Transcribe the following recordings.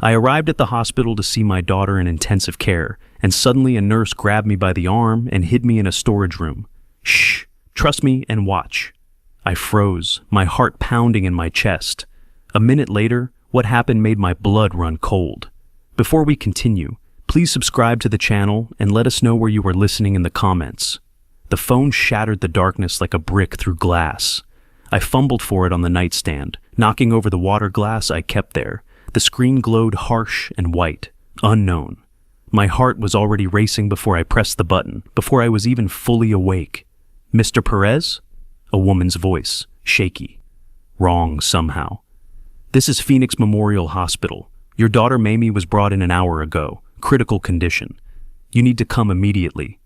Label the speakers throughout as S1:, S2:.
S1: I arrived at the hospital to see my daughter in intensive care, and suddenly a nurse grabbed me by the arm and hid me in a storage room. Shh, trust me and watch. I froze, my heart pounding in my chest. A minute later, what happened made my blood run cold. Before we continue, please subscribe to the channel and let us know where you are listening in the comments. The phone shattered the darkness like a brick through glass. I fumbled for it on the nightstand, knocking over the water glass I kept there. The screen glowed harsh and white, unknown. My heart was already racing before I pressed the button, before I was even fully awake. Mr. Perez? A woman's voice, shaky. Wrong somehow. This is Phoenix Memorial Hospital. Your daughter Mamie was brought in an hour ago, critical condition. You need to come immediately.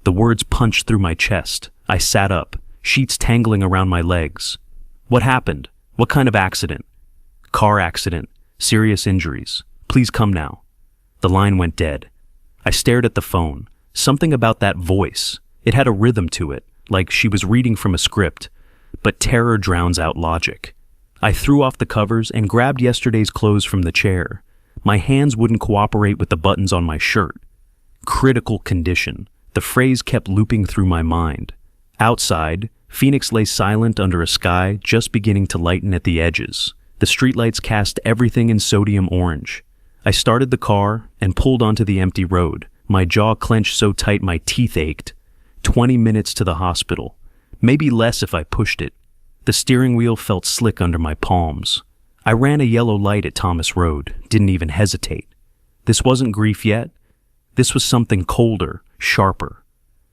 S1: The words punched through my chest. I sat up, sheets tangling around my legs. What happened? What kind of accident? Car accident. Serious injuries. Please come now. The line went dead. I stared at the phone. Something about that voice. It had a rhythm to it, like she was reading from a script. But terror drowns out logic. I threw off the covers and grabbed yesterday's clothes from the chair. My hands wouldn't cooperate with the buttons on my shirt. Critical condition. The phrase kept looping through my mind. Outside, Phoenix lay silent under a sky just beginning to lighten at the edges. The streetlights cast everything in sodium orange. I started the car and pulled onto the empty road, my jaw clenched so tight my teeth ached. 20 minutes to the hospital. Maybe less if I pushed it. The steering wheel felt slick under my palms. I ran a yellow light at Thomas Road, didn't even hesitate. This wasn't grief yet. This was something colder, sharper.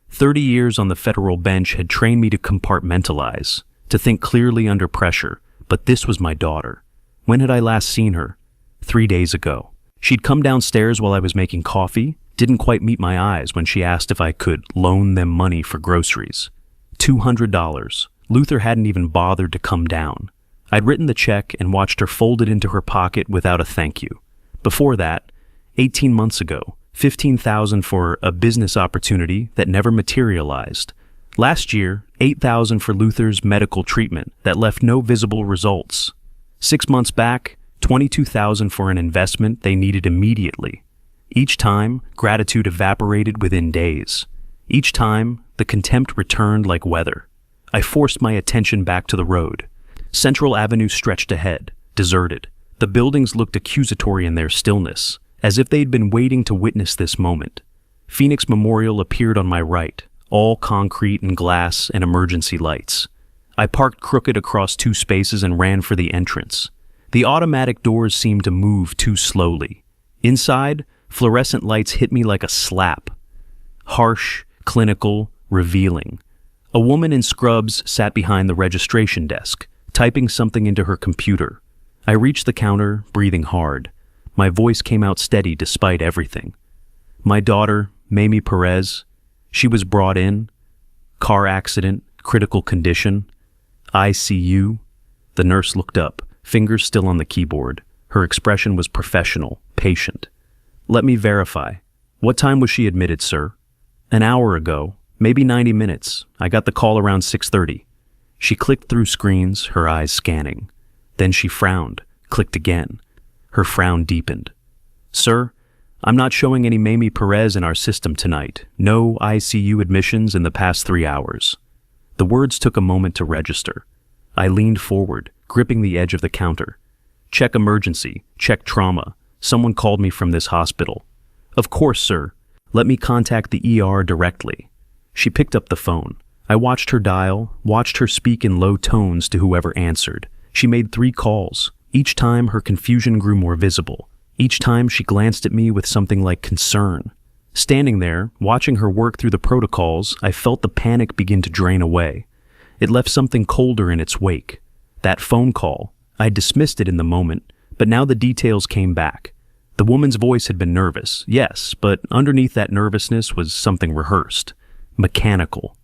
S1: 30 years on the federal bench had trained me to compartmentalize, to think clearly under pressure. But this was my daughter. When had I last seen her? 3 days ago. She'd come downstairs while I was making coffee, didn't quite meet my eyes when she asked if I could loan them money for groceries. $200. Luther hadn't even bothered to come down. I'd written the check and watched her fold it into her pocket without a thank you. Before that, 18 months ago, $15,000 for a business opportunity that never materialized. Last year, $8,000 for Luther's medical treatment that left no visible results. 6 months back, $22,000 for an investment they needed immediately. Each time, gratitude evaporated within days. Each time, the contempt returned like weather. I forced my attention back to the road. Central Avenue stretched ahead, deserted. The buildings looked accusatory in their stillness, as if they'd been waiting to witness this moment. Phoenix Memorial appeared on my right, all concrete and glass and emergency lights. I parked crooked across 2 spaces and ran for the entrance. The automatic doors seemed to move too slowly. Inside, fluorescent lights hit me like a slap. Harsh, clinical, revealing. A woman in scrubs sat behind the registration desk, typing something into her computer. I reached the counter, breathing hard. My voice came out steady despite everything. My daughter, Mamie Perez, she was brought in. Car accident, critical condition. ICU. The nurse looked up, fingers still on the keyboard. Her expression was professional, patient. Let me verify. What time was she admitted, sir? An hour ago, maybe 90 minutes. I got the call around 6:30. She clicked through screens, her eyes scanning. Then she frowned, clicked again. Her frown deepened. Sir, I'm not showing any Mamie Perez in our system tonight. No ICU admissions in the past 3 hours. The words took a moment to register. I leaned forward, gripping the edge of the counter. Check emergency, check trauma. Someone called me from this hospital. Of course, sir. Let me contact the ER directly. She picked up the phone. I watched her dial, watched her speak in low tones to whoever answered. She made 3 calls. Each time her confusion grew more visible. Each time she glanced at me with something like concern. Standing there, watching her work through the protocols, I felt the panic begin to drain away. It left something colder in its wake. That phone call. I dismissed it in the moment, but now the details came back. The woman's voice had been nervous, yes, but underneath that nervousness was something rehearsed. Mechanical.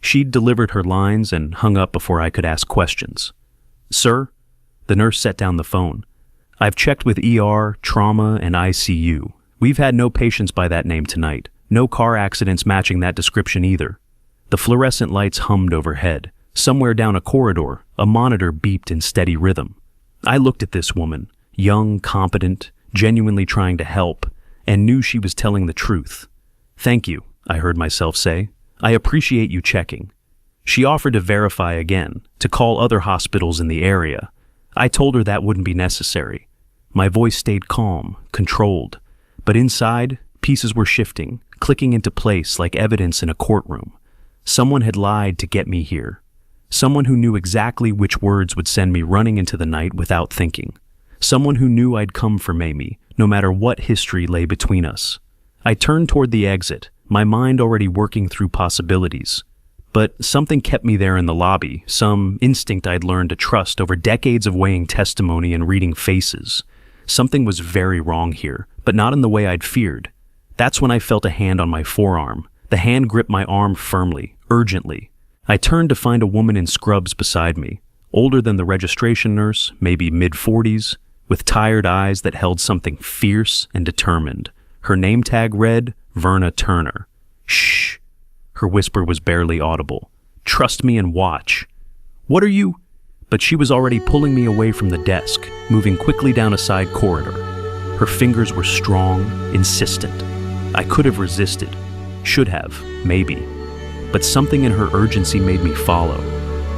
S1: She'd delivered her lines and hung up before I could ask questions. Sir? The nurse set down the phone. I've checked with ER, trauma, and ICU. We've had no patients by that name tonight. No car accidents matching that description either. The fluorescent lights hummed overhead. Somewhere down a corridor, a monitor beeped in steady rhythm. I looked at this woman, young, competent, genuinely trying to help, and knew she was telling the truth. "Thank you," I heard myself say. "I appreciate you checking." She offered to verify again, to call other hospitals in the area. I told her that wouldn't be necessary. My voice stayed calm, controlled, but inside, pieces were shifting, clicking into place like evidence in a courtroom. Someone had lied to get me here. Someone who knew exactly which words would send me running into the night without thinking. Someone who knew I'd come for Mamie, no matter what history lay between us. I turned toward the exit, my mind already working through possibilities. But something kept me there in the lobby, some instinct I'd learned to trust over decades of weighing testimony and reading faces. Something was very wrong here, but not in the way I'd feared. That's when I felt a hand on my forearm. The hand gripped my arm firmly, urgently. I turned to find a woman in scrubs beside me, older than the registration nurse, maybe mid-40s, with tired eyes that held something fierce and determined. Her name tag read, Verna Turner. "Shh." Her whisper was barely audible. "Trust me and watch." "What are you?" But she was already pulling me away from the desk, moving quickly down a side corridor. Her fingers were strong, insistent. I could have resisted. Should have, maybe. But something in her urgency made me follow.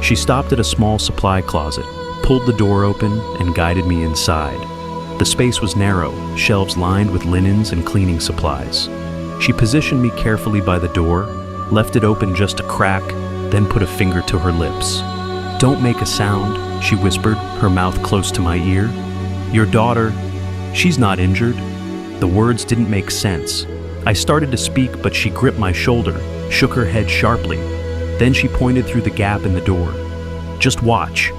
S1: She stopped at a small supply closet, pulled the door open, and guided me inside. The space was narrow, shelves lined with linens and cleaning supplies. She positioned me carefully by the door, left it open just a crack, then put a finger to her lips. "Don't make a sound," she whispered, her mouth close to my ear. "Your daughter, she's not injured." The words didn't make sense. I started to speak, but she gripped my shoulder, shook her head sharply. Then she pointed through the gap in the door. "Just watch."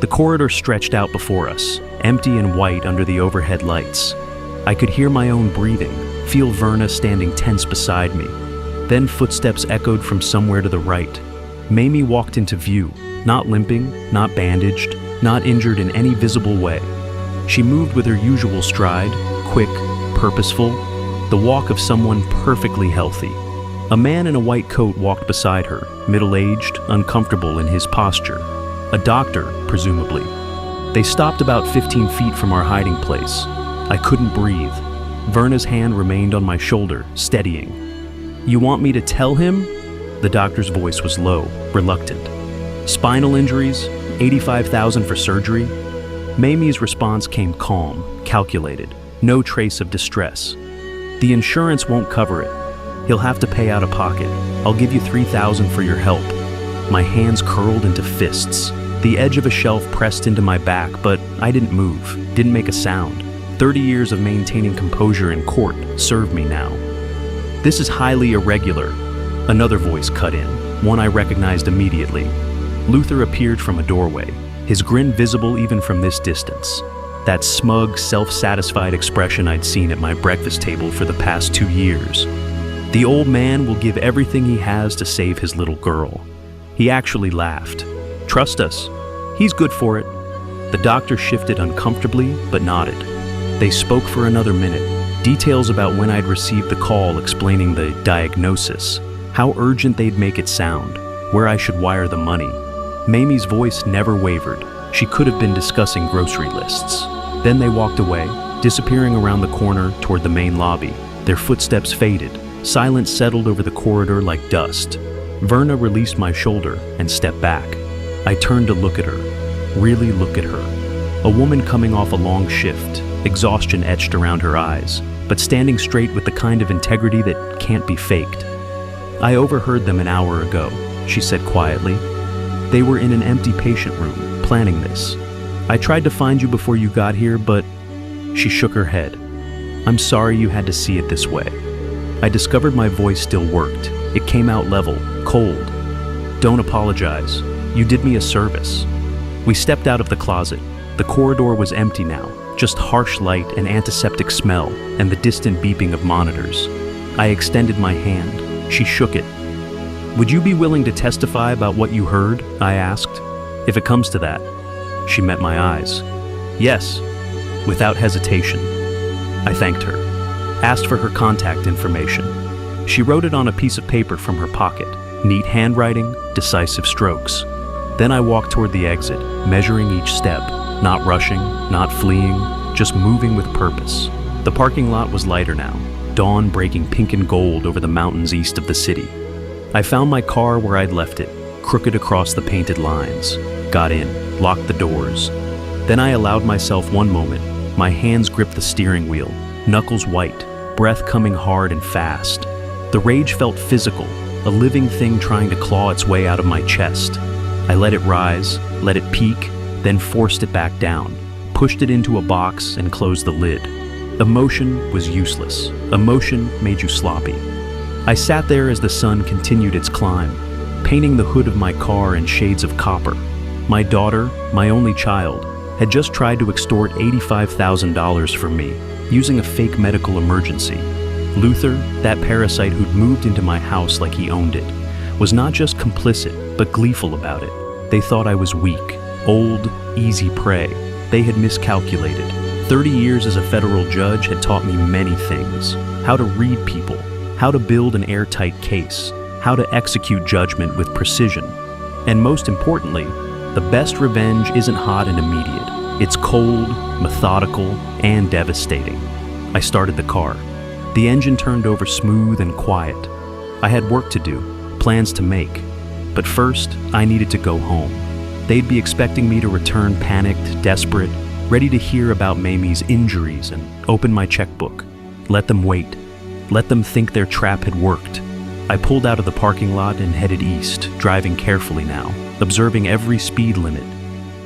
S1: The corridor stretched out before us, empty and white under the overhead lights. I could hear my own breathing, feel Verna standing tense beside me. Then footsteps echoed from somewhere to the right. Mamie walked into view, not limping, not bandaged, not injured in any visible way. She moved with her usual stride, quick, purposeful, the walk of someone perfectly healthy. A man in a white coat walked beside her, middle-aged, uncomfortable in his posture. A doctor, presumably. They stopped about 15 feet from our hiding place. I couldn't breathe. Verna's hand remained on my shoulder, steadying. "You want me to tell him?" The doctor's voice was low, reluctant. "Spinal injuries, $85,000 for surgery." Mamie's response came calm, calculated, no trace of distress. "The insurance won't cover it. He'll have to pay out of pocket. I'll give you $3,000 for your help." My hands curled into fists. The edge of a shelf pressed into my back, but I didn't move, didn't make a sound. 30 years of maintaining composure in court served me now. "This is highly irregular." Another voice cut in, one I recognized immediately. Luther appeared from a doorway, his grin visible even from this distance. That smug, self-satisfied expression I'd seen at my breakfast table for the past 2 years. The old man will give everything he has to save his little girl. He actually laughed. "Trust us. He's good for it." The doctor shifted uncomfortably, but nodded. They spoke for another minute, details about when I'd received the call explaining the diagnosis, how urgent they'd make it sound, where I should wire the money. Mamie's voice never wavered. She could have been discussing grocery lists. Then they walked away, disappearing around the corner toward the main lobby. Their footsteps faded. Silence settled over the corridor like dust. Verna released my shoulder and stepped back. I turned to look at her, really look at her. A woman coming off a long shift, exhaustion etched around her eyes, but standing straight with the kind of integrity that can't be faked. "I overheard them an hour ago," she said quietly. "They were in an empty patient room, planning this. I tried to find you before you got here, but..." She shook her head. "I'm sorry you had to see it this way." I discovered my voice still worked. It came out level, cold. "Don't apologize. You did me a service." We stepped out of the closet. The corridor was empty now, just harsh light and antiseptic smell and the distant beeping of monitors. I extended my hand. She shook it. "Would you be willing to testify about what you heard?" I asked. "If it comes to that." She met my eyes. "Yes," without hesitation. I thanked her, asked for her contact information. She wrote it on a piece of paper from her pocket, neat handwriting, decisive strokes. Then I walked toward the exit, measuring each step, not rushing, not fleeing, just moving with purpose. The parking lot was lighter now, dawn breaking pink and gold over the mountains east of the city. I found my car where I'd left it, crooked across the painted lines. Got in, locked the doors. Then I allowed myself one moment. My hands gripped the steering wheel, knuckles white, breath coming hard and fast. The rage felt physical, a living thing trying to claw its way out of my chest. I let it rise, let it peak, then forced it back down, pushed it into a box and closed the lid. Emotion was useless. Emotion made you sloppy. I sat there as the sun continued its climb, painting the hood of my car in shades of copper. My daughter, my only child, had just tried to extort $85,000 from me, using a fake medical emergency. Luther, that parasite who'd moved into my house like he owned it, was not just complicit, but gleeful about it. They thought I was weak, old, easy prey. They had miscalculated. 30 years as a federal judge had taught me many things. How to read people, how to build an airtight case, how to execute judgment with precision. And most importantly, the best revenge isn't hot and immediate. It's cold, methodical, and devastating. I started the car. The engine turned over smooth and quiet. I had work to do, plans to make. But first, I needed to go home. They'd be expecting me to return panicked, desperate, ready to hear about Mamie's injuries and open my checkbook. Let them wait. Let them think their trap had worked. I pulled out of the parking lot and headed east, driving carefully now, observing every speed limit.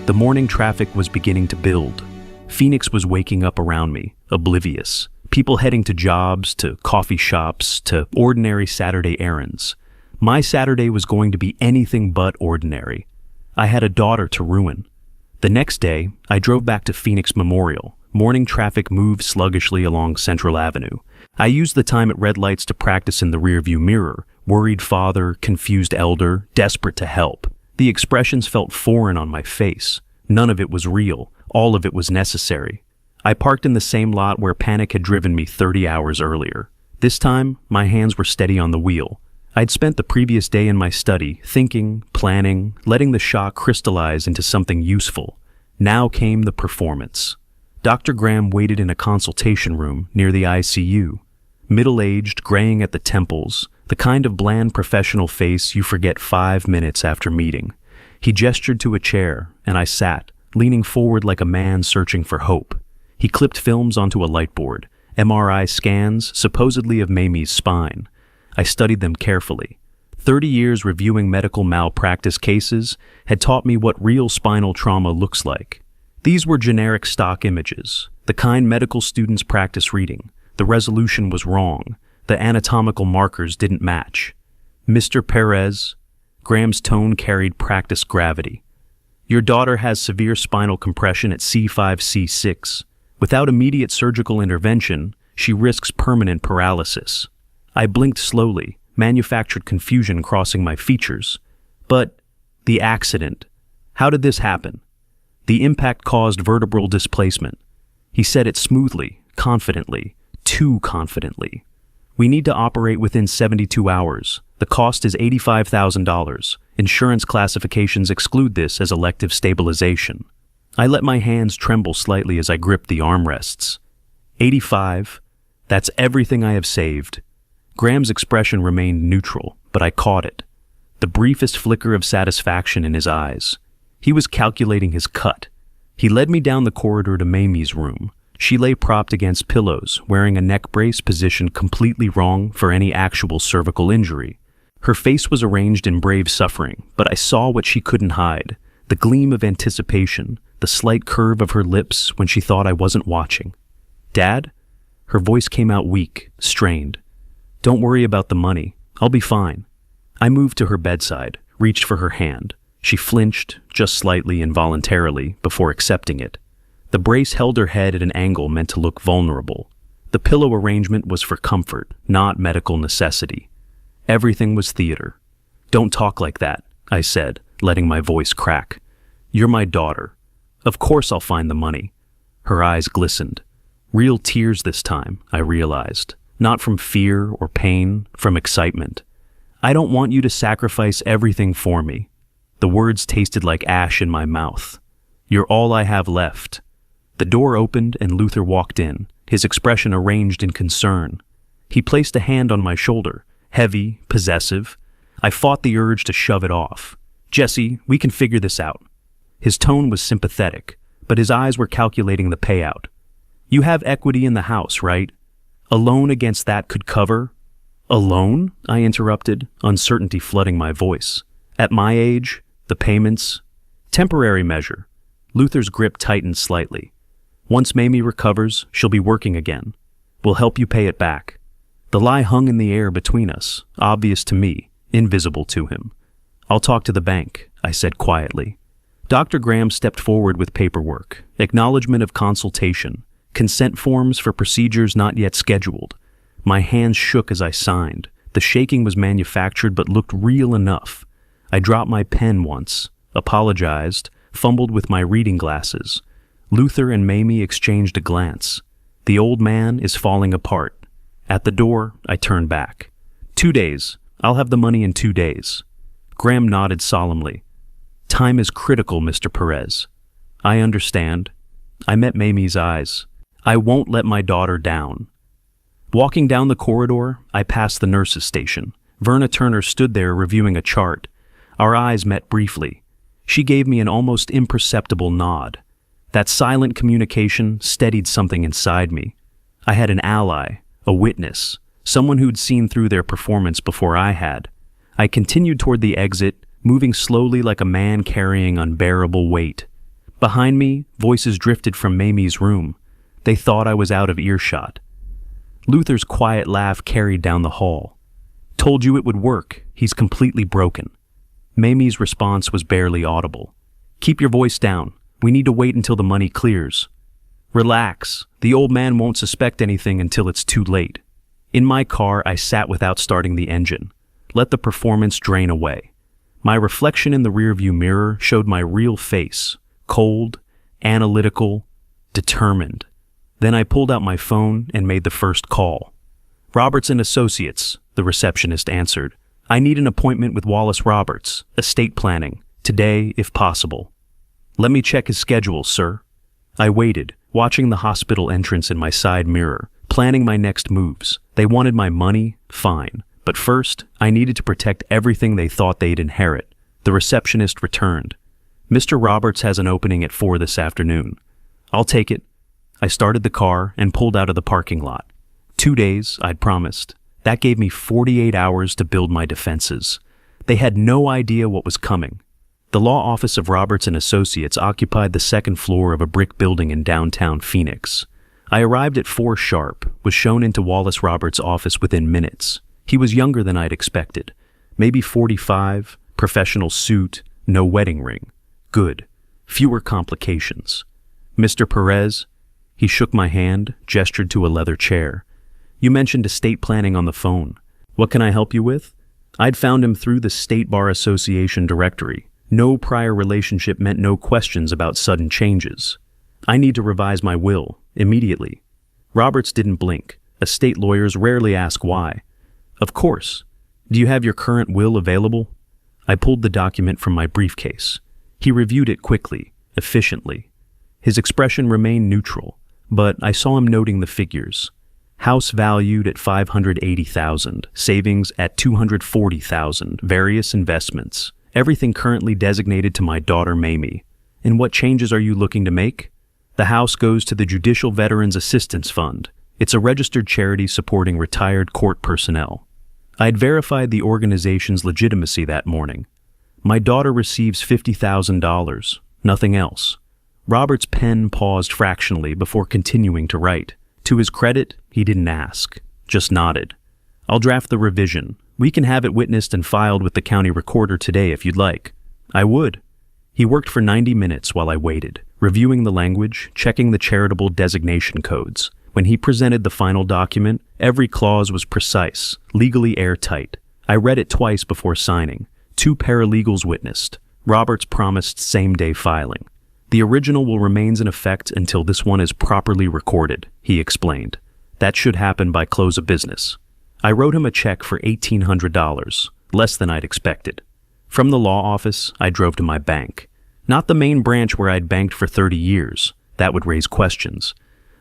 S1: The morning traffic was beginning to build. Phoenix was waking up around me, oblivious. People heading to jobs, to coffee shops, to ordinary Saturday errands. My Saturday was going to be anything but ordinary. I had a daughter to ruin. The next day, I drove back to Phoenix Memorial. Morning traffic moved sluggishly along Central Avenue. I used the time at red lights to practice in the rearview mirror, worried father, confused elder, desperate to help. The expressions felt foreign on my face. None of it was real. All of it was necessary. I parked in the same lot where panic had driven me 30 hours earlier. This time, my hands were steady on the wheel. I'd spent the previous day in my study, thinking, planning, letting the shock crystallize into something useful. Now came the performance. Dr. Graham waited in a consultation room near the ICU. Middle-aged, graying at the temples, the kind of bland professional face you forget 5 minutes after meeting. He gestured to a chair, and I sat, leaning forward like a man searching for hope. He clipped films onto a lightboard, MRI scans, supposedly of Mamie's spine. I studied them carefully. 30 years reviewing medical malpractice cases had taught me what real spinal trauma looks like. These were generic stock images, the kind medical students practice reading. The resolution was wrong. The anatomical markers didn't match. Mr. Perez, Graham's tone carried practiced gravity. Your daughter has severe spinal compression at C5, C6. Without immediate surgical intervention, she risks permanent paralysis. I blinked slowly, manufactured confusion crossing my features. But the accident. How did this happen? The impact caused vertebral displacement. He said it smoothly, confidently, too confidently. We need to operate within 72 hours. The cost is $85,000. Insurance classifications exclude this as elective stabilization. I let my hands tremble slightly as I gripped the armrests. 85. That's everything I have saved. Graham's expression remained neutral, but I caught it. The briefest flicker of satisfaction in his eyes. He was calculating his cut. He led me down the corridor to Mamie's room. She lay propped against pillows, wearing a neck brace positioned completely wrong for any actual cervical injury. Her face was arranged in brave suffering, but I saw what she couldn't hide. The gleam of anticipation, the slight curve of her lips when she thought I wasn't watching. Dad? Her voice came out weak, strained. Don't worry about the money. I'll be fine. I moved to her bedside, reached for her hand. She flinched, just slightly involuntarily, before accepting it. The brace held her head at an angle meant to look vulnerable. The pillow arrangement was for comfort, not medical necessity. Everything was theater. Don't talk like that, I said, letting my voice crack. You're my daughter. Of course I'll find the money. Her eyes glistened. Real tears this time, I realized. Not from fear or pain, from excitement. I don't want you to sacrifice everything for me. The words tasted like ash in my mouth. You're all I have left. The door opened and Luther walked in, his expression arranged in concern. He placed a hand on my shoulder, heavy, possessive. I fought the urge to shove it off. "Jesse, we can figure this out." His tone was sympathetic, but his eyes were calculating the payout. "You have equity in the house, right? A loan against that could cover—" "A loan?" I interrupted, uncertainty flooding my voice. "At my age, the payments—" "Temporary measure." Luther's grip tightened slightly. "Once Mamie recovers, she'll be working again. We'll help you pay it back." The lie hung in the air between us, obvious to me, invisible to him. "I'll talk to the bank," I said quietly. Dr. Graham stepped forward with paperwork, acknowledgement of consultation, consent forms for procedures not yet scheduled. My hands shook as I signed. The shaking was manufactured but looked real enough. I dropped my pen once, apologized, fumbled with my reading glasses. Luther and Mamie exchanged a glance. The old man is falling apart. At the door, I turned back. 2 days. I'll have the money in 2 days. Graham nodded solemnly. "Time is critical, Mr. Perez." "I understand." I met Mamie's eyes. "I won't let my daughter down." Walking down the corridor, I passed the nurse's station. Verna Turner stood there reviewing a chart. Our eyes met briefly. She gave me an almost imperceptible nod. That silent communication steadied something inside me. I had an ally, a witness, someone who'd seen through their performance before I had. I continued toward the exit, moving slowly like a man carrying unbearable weight. Behind me, voices drifted from Mamie's room. They thought I was out of earshot. Luther's quiet laugh carried down the hall. "Told you it would work. He's completely broken." Mamie's response was barely audible. "Keep your voice down. We need to wait until the money clears." "Relax. The old man won't suspect anything until it's too late." In my car, I sat without starting the engine. Let the performance drain away. My reflection in the rearview mirror showed my real face, cold, analytical, determined. Then I pulled out my phone and made the first call. "Roberts and Associates," the receptionist answered. "I need an appointment with Wallace Roberts, estate planning, today if possible." "Let me check his schedule, sir." I waited, watching the hospital entrance in my side mirror, planning my next moves. They wanted my money, fine. But first, I needed to protect everything they thought they'd inherit. The receptionist returned. "Mr. Roberts has an opening at 4 this afternoon." "I'll take it." I started the car and pulled out of the parking lot. 2 days, I'd promised. That gave me 48 hours to build my defenses. They had no idea what was coming. The law office of Roberts and Associates occupied the second floor of a brick building in downtown Phoenix. I arrived at 4 sharp, was shown into Wallace Roberts' office within minutes. He was younger than I'd expected. Maybe 45, professional suit, no wedding ring. Good. Fewer complications. "Mr. Perez?" He shook my hand, gestured to a leather chair. "You mentioned estate planning on the phone. What can I help you with?" I'd found him through the State Bar Association directory. No prior relationship meant no questions about sudden changes. "I need to revise my will, immediately." Roberts didn't blink. Estate lawyers rarely ask why. "Of course. Do you have your current will available?" I pulled the document from my briefcase. He reviewed it quickly, efficiently. His expression remained neutral, but I saw him noting the figures. House valued at $580,000, savings at $240,000, various investments, everything currently designated to my daughter Mamie. "And what changes are you looking to make?" "The house goes to the Judicial Veterans Assistance Fund. It's a registered charity supporting retired court personnel." I'd verified the organization's legitimacy that morning. "My daughter receives $50,000, nothing else." Robert's pen paused fractionally before continuing to write. To his credit, he didn't ask, just nodded. "I'll draft the revision. We can have it witnessed and filed with the county recorder today if you'd like." "I would." He worked for 90 minutes while I waited, reviewing the language, checking the charitable designation codes. When he presented the final document, every clause was precise, legally airtight. I read it twice before signing. 2 paralegals witnessed. Roberts promised same-day filing. "The original will remain in effect until this one is properly recorded," he explained. "That should happen by close of business." I wrote him a check for $1,800, less than I'd expected. From the law office, I drove to my bank. Not the main branch where I'd banked for 30 years, That would raise questions.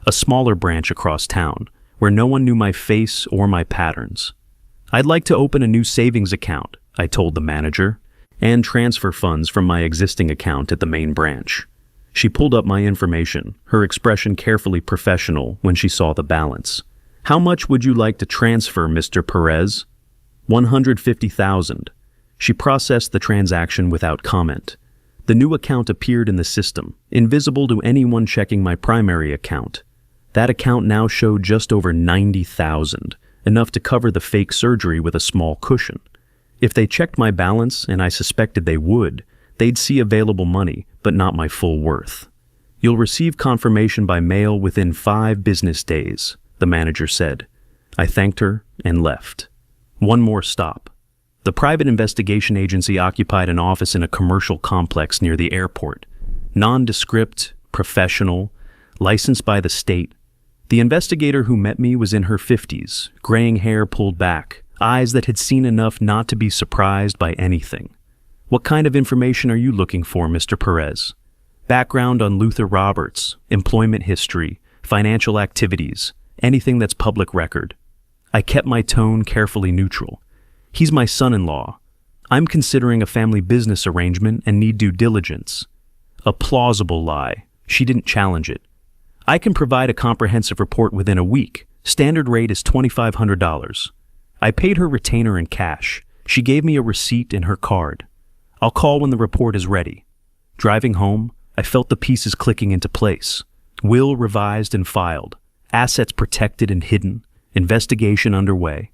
S1: A smaller branch across town, where no one knew my face or my patterns. I'd like to open a new savings account, I told the manager, and transfer funds from my existing account at the main branch. She pulled up my information, her expression carefully professional when she saw the balance. How much would you like to transfer, Mr. Perez? $150,000. She processed the transaction without comment. The new account appeared in the system, invisible to anyone checking my primary account. That account now showed just over $90,000, enough to cover the fake surgery with a small cushion. If they checked my balance, and I suspected they would, they'd see available money, but not my full worth. You'll receive confirmation by mail within 5 business days, the manager said. I thanked her and left. One more stop. The private investigation agency occupied an office in a commercial complex near the airport. Nondescript, professional, licensed by the state. The investigator who met me was in her 50s, graying hair pulled back, eyes that had seen enough not to be surprised by anything. What kind of information are you looking for, Mr. Perez? Background on Luther Roberts, employment history, financial activities, anything that's public record. I kept my tone carefully neutral. He's my son-in-law. I'm considering a family business arrangement and need due diligence. A plausible lie. She didn't challenge it. I can provide a comprehensive report within a week. Standard rate is $2,500. I paid her retainer in cash. She gave me a receipt and her card. I'll call when the report is ready. Driving home, I felt the pieces clicking into place. Will revised and filed. Assets protected and hidden. Investigation underway.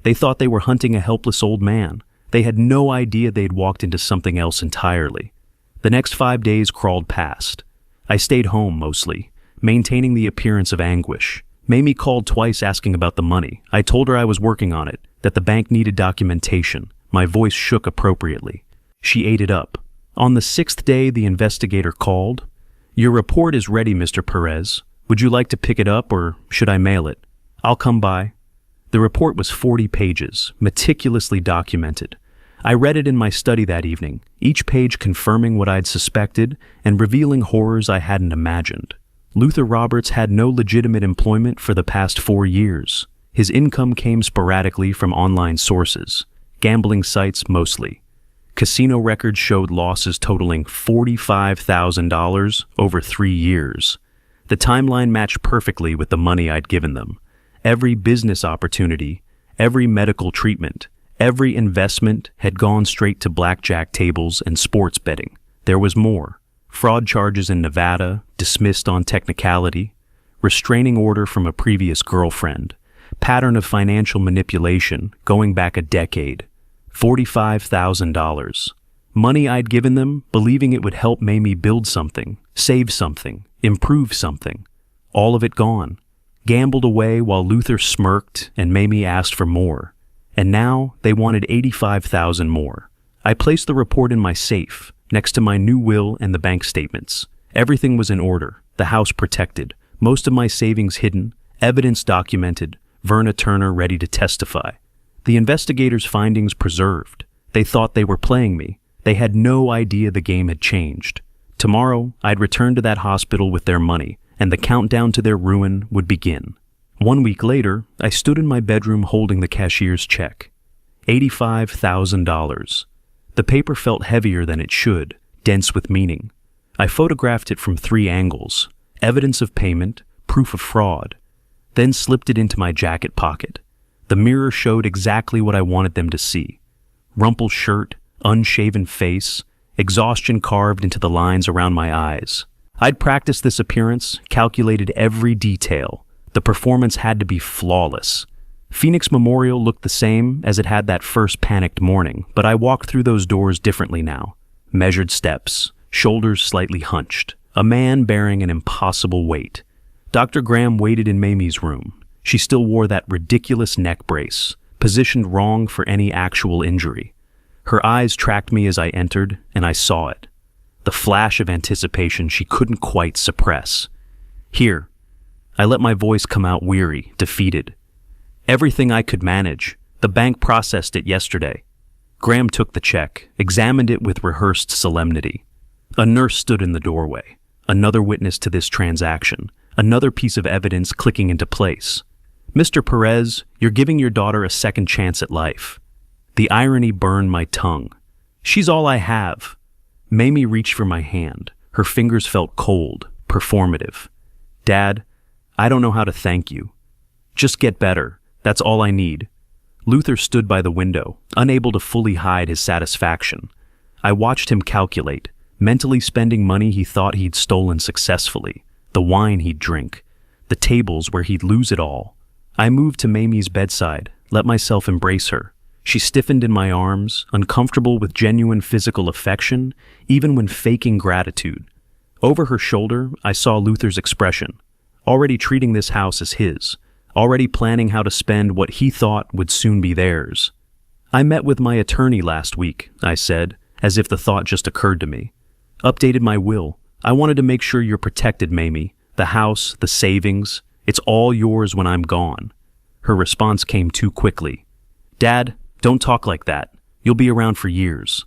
S1: They thought they were hunting a helpless old man. They had no idea they'd walked into something else entirely. The next 5 days crawled past. I stayed home mostly, maintaining the appearance of anguish. Mamie called twice asking about the money. I told her I was working on it, that the bank needed documentation. My voice shook appropriately. She ate it up. On the 6th day, the investigator called. Your report is ready, Mr. Perez. Would you like to pick it up or should I mail it? I'll come by. The report was 40 pages, meticulously documented. I read it in my study that evening, each page confirming what I'd suspected and revealing horrors I hadn't imagined. Luther Roberts had no legitimate employment for the past 4 years. His income came sporadically from online sources, gambling sites mostly. Casino records showed losses totaling $45,000 over 3 years. The timeline matched perfectly with the money I'd given them. Every business opportunity, every medical treatment, every investment had gone straight to blackjack tables and sports betting. There was more. Fraud charges in Nevada, dismissed on technicality, restraining order from a previous girlfriend, pattern of financial manipulation going back a decade, $45,000. Money I'd given them, believing it would help Mamie build something, save something, improve something. All of it gone. Gambled away while Luther smirked and Mamie asked for more. And now they wanted $85,000 more. I placed the report in my safe, next to my new will and the bank statements. Everything was in order, the house protected, most of my savings hidden, evidence documented, Verna Turner ready to testify. The investigators' findings preserved. They thought they were playing me. They had no idea the game had changed. Tomorrow, I'd return to that hospital with their money, and the countdown to their ruin would begin. 1 week later, I stood in my bedroom holding the cashier's check. $85,000. The paper felt heavier than it should, dense with meaning. I photographed it from 3 angles, evidence of payment, proof of fraud, then slipped it into my jacket pocket. The mirror showed exactly what I wanted them to see. Rumpled shirt, unshaven face, exhaustion carved into the lines around my eyes. I'd practiced this appearance, calculated every detail. The performance had to be flawless. Phoenix Memorial looked the same as it had that first panicked morning, but I walked through those doors differently now. Measured steps, shoulders slightly hunched, a man bearing an impossible weight. Dr. Graham waited in Mamie's room. She still wore that ridiculous neck brace, positioned wrong for any actual injury. Her eyes tracked me as I entered, and I saw it. The flash of anticipation she couldn't quite suppress. Here. I let my voice come out weary, defeated. Everything I could manage. The bank processed it yesterday. Graham took the check, examined it with rehearsed solemnity. A nurse stood in the doorway. another witness to this transaction, another piece of evidence clicking into place. Mr. Perez, you're giving your daughter a second chance at life. The irony burned my tongue. She's all I have. Mamie reached for my hand. Her fingers felt cold, performative. Dad, I don't know how to thank you. Just get better. That's all I need. Luther stood by the window, unable to fully hide his satisfaction. I watched him calculate, mentally spending money he thought he'd stolen successfully, the wine he'd drink, the tables where he'd lose it all. I moved to Mamie's bedside, let myself embrace her. She stiffened in my arms, uncomfortable with genuine physical affection, even when faking gratitude. Over her shoulder, I saw Luther's expression, already treating this house as his, already planning how to spend what he thought would soon be theirs. I met with my attorney last week, I said, as if the thought just occurred to me. Updated my will. I wanted to make sure you're protected, Mamie. The house, the savings, it's all yours when I'm gone. Her response came too quickly. Dad, don't talk like that. You'll be around for years.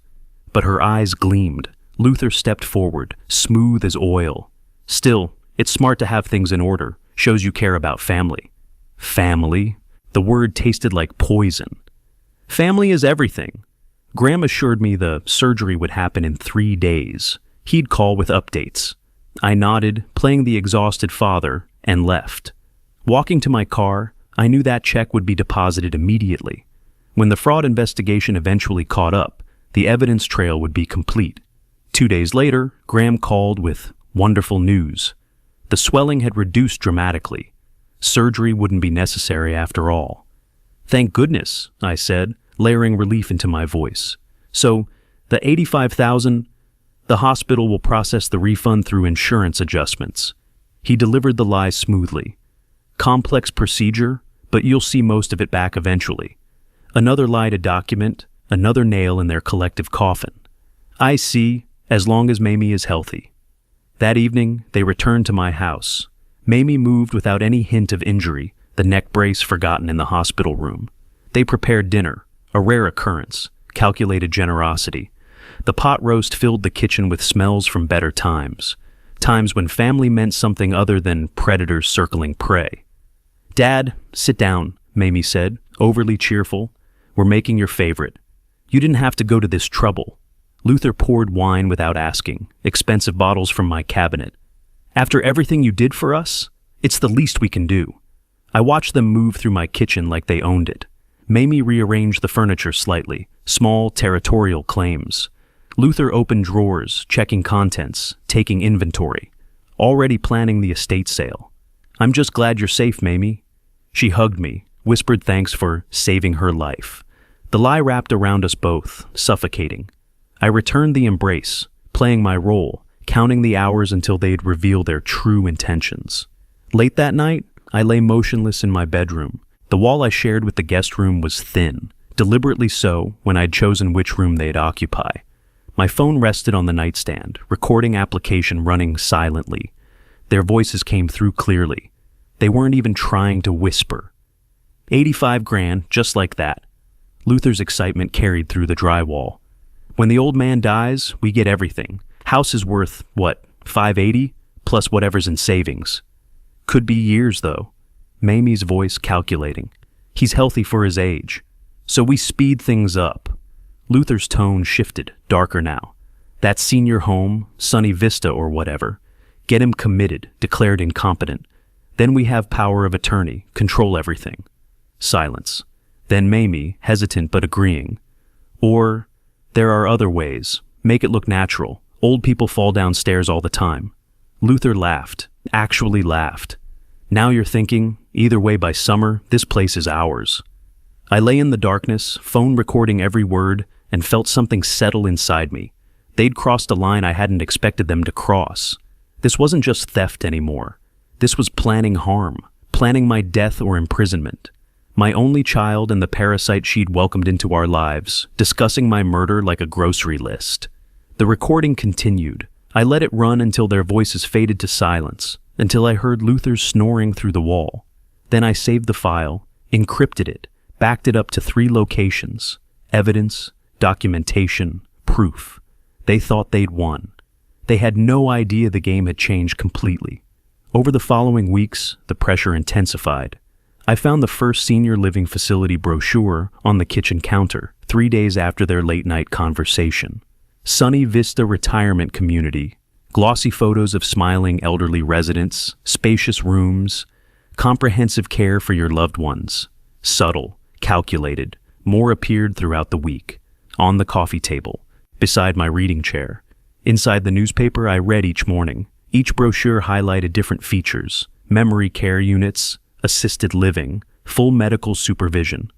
S1: But her eyes gleamed. Luther stepped forward, smooth as oil. Still, it's smart to have things in order. Shows you care about family. Family? The word tasted like poison. Family is everything. Graham assured me the surgery would happen in 3 days. He'd call with updates. I nodded, playing the exhausted father, and left. Walking to my car, I knew that check would be deposited immediately. When the fraud investigation eventually caught up, the evidence trail would be complete. 2 days later, Graham called with wonderful news. The swelling had reduced dramatically. Surgery wouldn't be necessary after all. Thank goodness, I said, layering relief into my voice. So, the $85,000, the hospital will process the refund through insurance adjustments. He delivered the lie smoothly. Complex procedure, but you'll see most of it back eventually. Another lie to document, another nail in their collective coffin. I see, as long as Mamie is healthy. That evening, they returned to my house. Mamie moved without any hint of injury, the neck brace forgotten in the hospital room. They prepared dinner, a rare occurrence, calculated generosity. The pot roast filled the kitchen with smells from better times, times when family meant something other than predators circling prey. Dad, sit down, Mamie said, overly cheerful. We're making your favorite. You didn't have to go to this trouble. Luther poured wine without asking, expensive bottles from my cabinet. After everything you did for us, it's the least we can do. I watched them move through my kitchen like they owned it. Mamie rearranged the furniture slightly, small territorial claims. Luther opened drawers, checking contents, taking inventory, already planning the estate sale. I'm just glad you're safe, Mamie. She hugged me, whispered thanks for saving her life. The lie wrapped around us both, suffocating. I returned the embrace, playing my role, counting the hours until they'd reveal their true intentions. Late that night, I lay motionless in my bedroom. The wall I shared with the guest room was thin, deliberately so when I'd chosen which room they'd occupy. My phone rested on the nightstand, recording application running silently. Their voices came through clearly. They weren't even trying to whisper. 85 grand, just like that. Luther's excitement carried through the drywall. When the old man dies, we get everything. House is worth, what, 580? Plus whatever's in savings. Could be years, though. Mamie's voice calculating. He's healthy for his age. So we speed things up. Luther's tone shifted, darker now. That senior home, Sunny Vista or whatever. Get him committed, declared incompetent. Then we have power of attorney, control everything. Silence. Then Mamie, hesitant but agreeing. Or, there are other ways. Make it look natural. Old people fall downstairs all the time. Luther laughed, actually laughed. Now you're thinking, either way by summer, this place is ours. I lay in the darkness, phone recording every word, and felt something settle inside me. They'd crossed a line I hadn't expected them to cross. This wasn't just theft anymore. This was planning harm, planning my death or imprisonment. My only child and the parasite she'd welcomed into our lives, discussing my murder like a grocery list. The recording continued. I let it run until their voices faded to silence, until I heard Luther's snoring through the wall. Then I saved the file, encrypted it, backed it up to 3 locations. Evidence, documentation, proof. They thought they'd won. They had no idea the game had changed completely. Over the following weeks, the pressure intensified. I found the first senior living facility brochure on the kitchen counter 3 days after their late-night conversation. Sunny Vista Retirement Community. Glossy photos of smiling elderly residents, spacious rooms, comprehensive care for your loved ones. Subtle, calculated, more appeared throughout the week. On the coffee table, beside my reading chair. Inside the newspaper I read each morning. Each brochure highlighted different features: memory care units, assisted living, full medical supervision.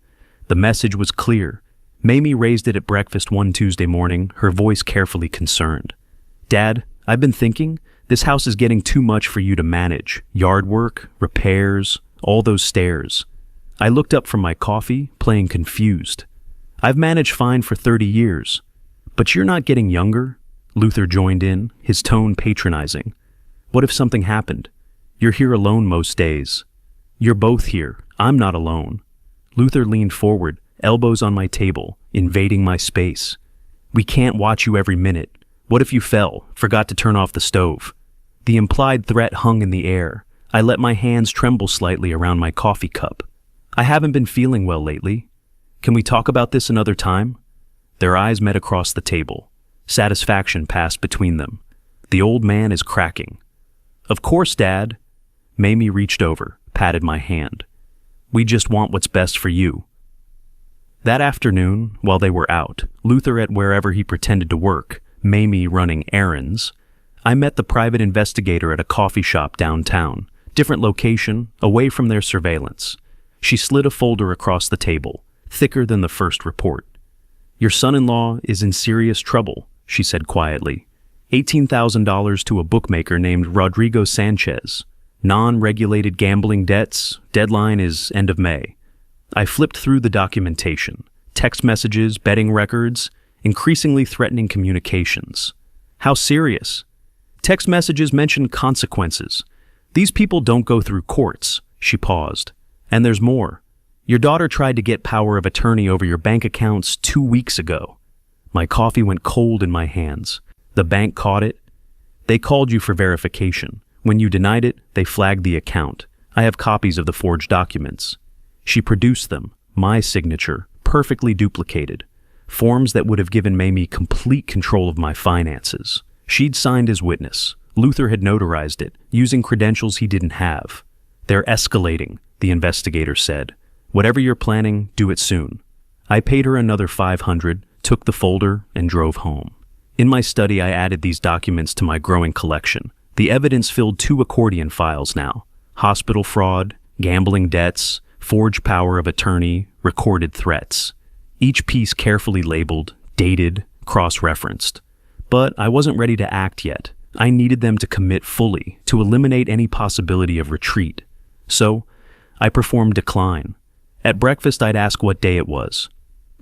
S1: The message was clear. Mamie raised it at breakfast one Tuesday morning, her voice carefully concerned. "Dad, I've been thinking, this house is getting too much for you to manage. Yard work, repairs, all those stairs." I looked up from my coffee, playing confused. "I've managed fine for 30 years. But you're not getting younger?" Luther joined in, his tone patronizing. "What if something happened? You're here alone most days." "You're both here. I'm not alone." Luther leaned forward, elbows on my table, invading my space. "We can't watch you every minute. What if you fell, forgot to turn off the stove?" The implied threat hung in the air. I let my hands tremble slightly around my coffee cup. "I haven't been feeling well lately. Can we talk about this another time?" Their eyes met across the table. Satisfaction passed between them. "The old man is cracking." "Of course, Dad." Mamie reached over, patted my hand. "We just want what's best for you." That afternoon, while they were out, Luther at wherever he pretended to work, Mamie running errands, I met the private investigator at a coffee shop downtown, different location, away from their surveillance. She slid a folder across the table, thicker than the first report. "Your son-in-law is in serious trouble," she said quietly. $18,000 to a bookmaker named Rodrigo Sanchez. Non-regulated gambling debts. Deadline is end of May. I flipped through the documentation. Text messages, betting records, increasingly threatening communications. How serious? Text messages mention consequences. "These people don't go through courts." She paused. "And there's more. Your daughter tried to get power of attorney over your bank accounts 2 weeks ago." My coffee went cold in my hands. "The bank caught it?" "They called you for verification. When you denied it, they flagged the account. I have copies of the forged documents." She produced them, my signature, perfectly duplicated. Forms that would have given Mamie complete control of my finances. She'd signed as witness. Luther had notarized it, using credentials he didn't have. "They're escalating," the investigator said. "Whatever you're planning, do it soon." I paid her another $500, took the folder, and drove home. In my study, I added these documents to my growing collection. The evidence filled 2 accordion files now: hospital fraud, gambling debts, forged power of attorney, recorded threats. Each piece carefully labeled, dated, cross-referenced. But I wasn't ready to act yet. I needed them to commit fully, to eliminate any possibility of retreat. So, I performed decline. At breakfast, I'd ask what day it was.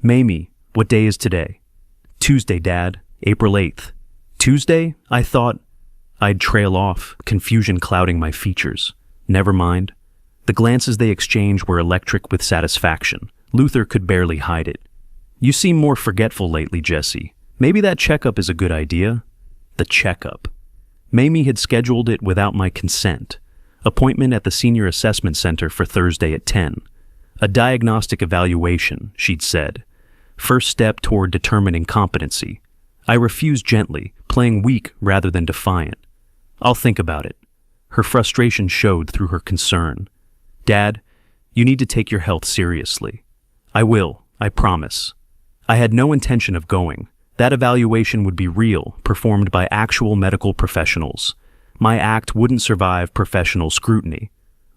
S1: "Mamie, what day is today?" "Tuesday, Dad, April 8th. "Tuesday?" I thought. I'd trail off, confusion clouding my features. Never mind. The glances they exchanged were electric with satisfaction. Luther could barely hide it. "You seem more forgetful lately, Jesse. Maybe that checkup is a good idea." The checkup. Mamie had scheduled it without my consent. Appointment at the Senior Assessment Center for Thursday at 10. A diagnostic evaluation, she'd said. First step toward determining competency. I refused gently, playing weak rather than defiant. "I'll think about it." Her frustration showed through her concern. "Dad, you need to take your health seriously." "I will, I promise." I had no intention of going. That evaluation would be real, performed by actual medical professionals. My act wouldn't survive professional scrutiny.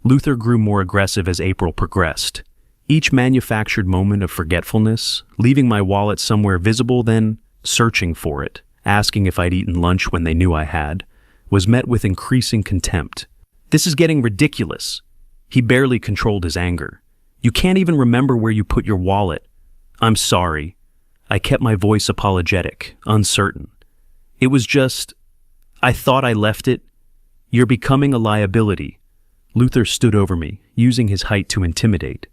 S1: Luther grew more aggressive as April progressed. Each manufactured moment of forgetfulness, leaving my wallet somewhere visible, then searching for it, asking if I'd eaten lunch when they knew I had, was met with increasing contempt. "This is getting ridiculous." He barely controlled his anger. "You can't even remember where you put your wallet." "I'm sorry." I kept my voice apologetic, uncertain. "It was just, I thought I left it." "You're becoming a liability." Luther stood over me, using his height to intimidate.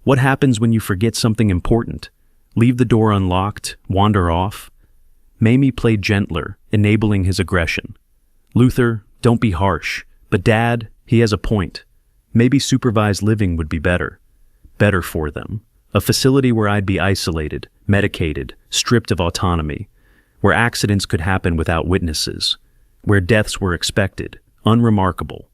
S1: "What happens when you forget something important? Leave the door unlocked, wander off?" Mamie played gentler, enabling his aggression. Luther, don't be harsh, but Dad, he has a point. Maybe supervised living would be better. Better for them. A facility where I'd be isolated, medicated, stripped of autonomy, where accidents could happen without witnesses, where deaths were expected, unremarkable.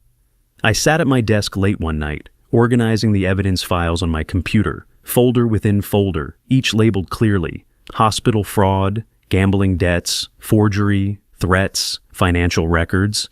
S1: I sat at my desk late one night, organizing the evidence files on my computer, folder within folder, each labeled clearly: hospital fraud, gambling debts, forgery, threats, financial records,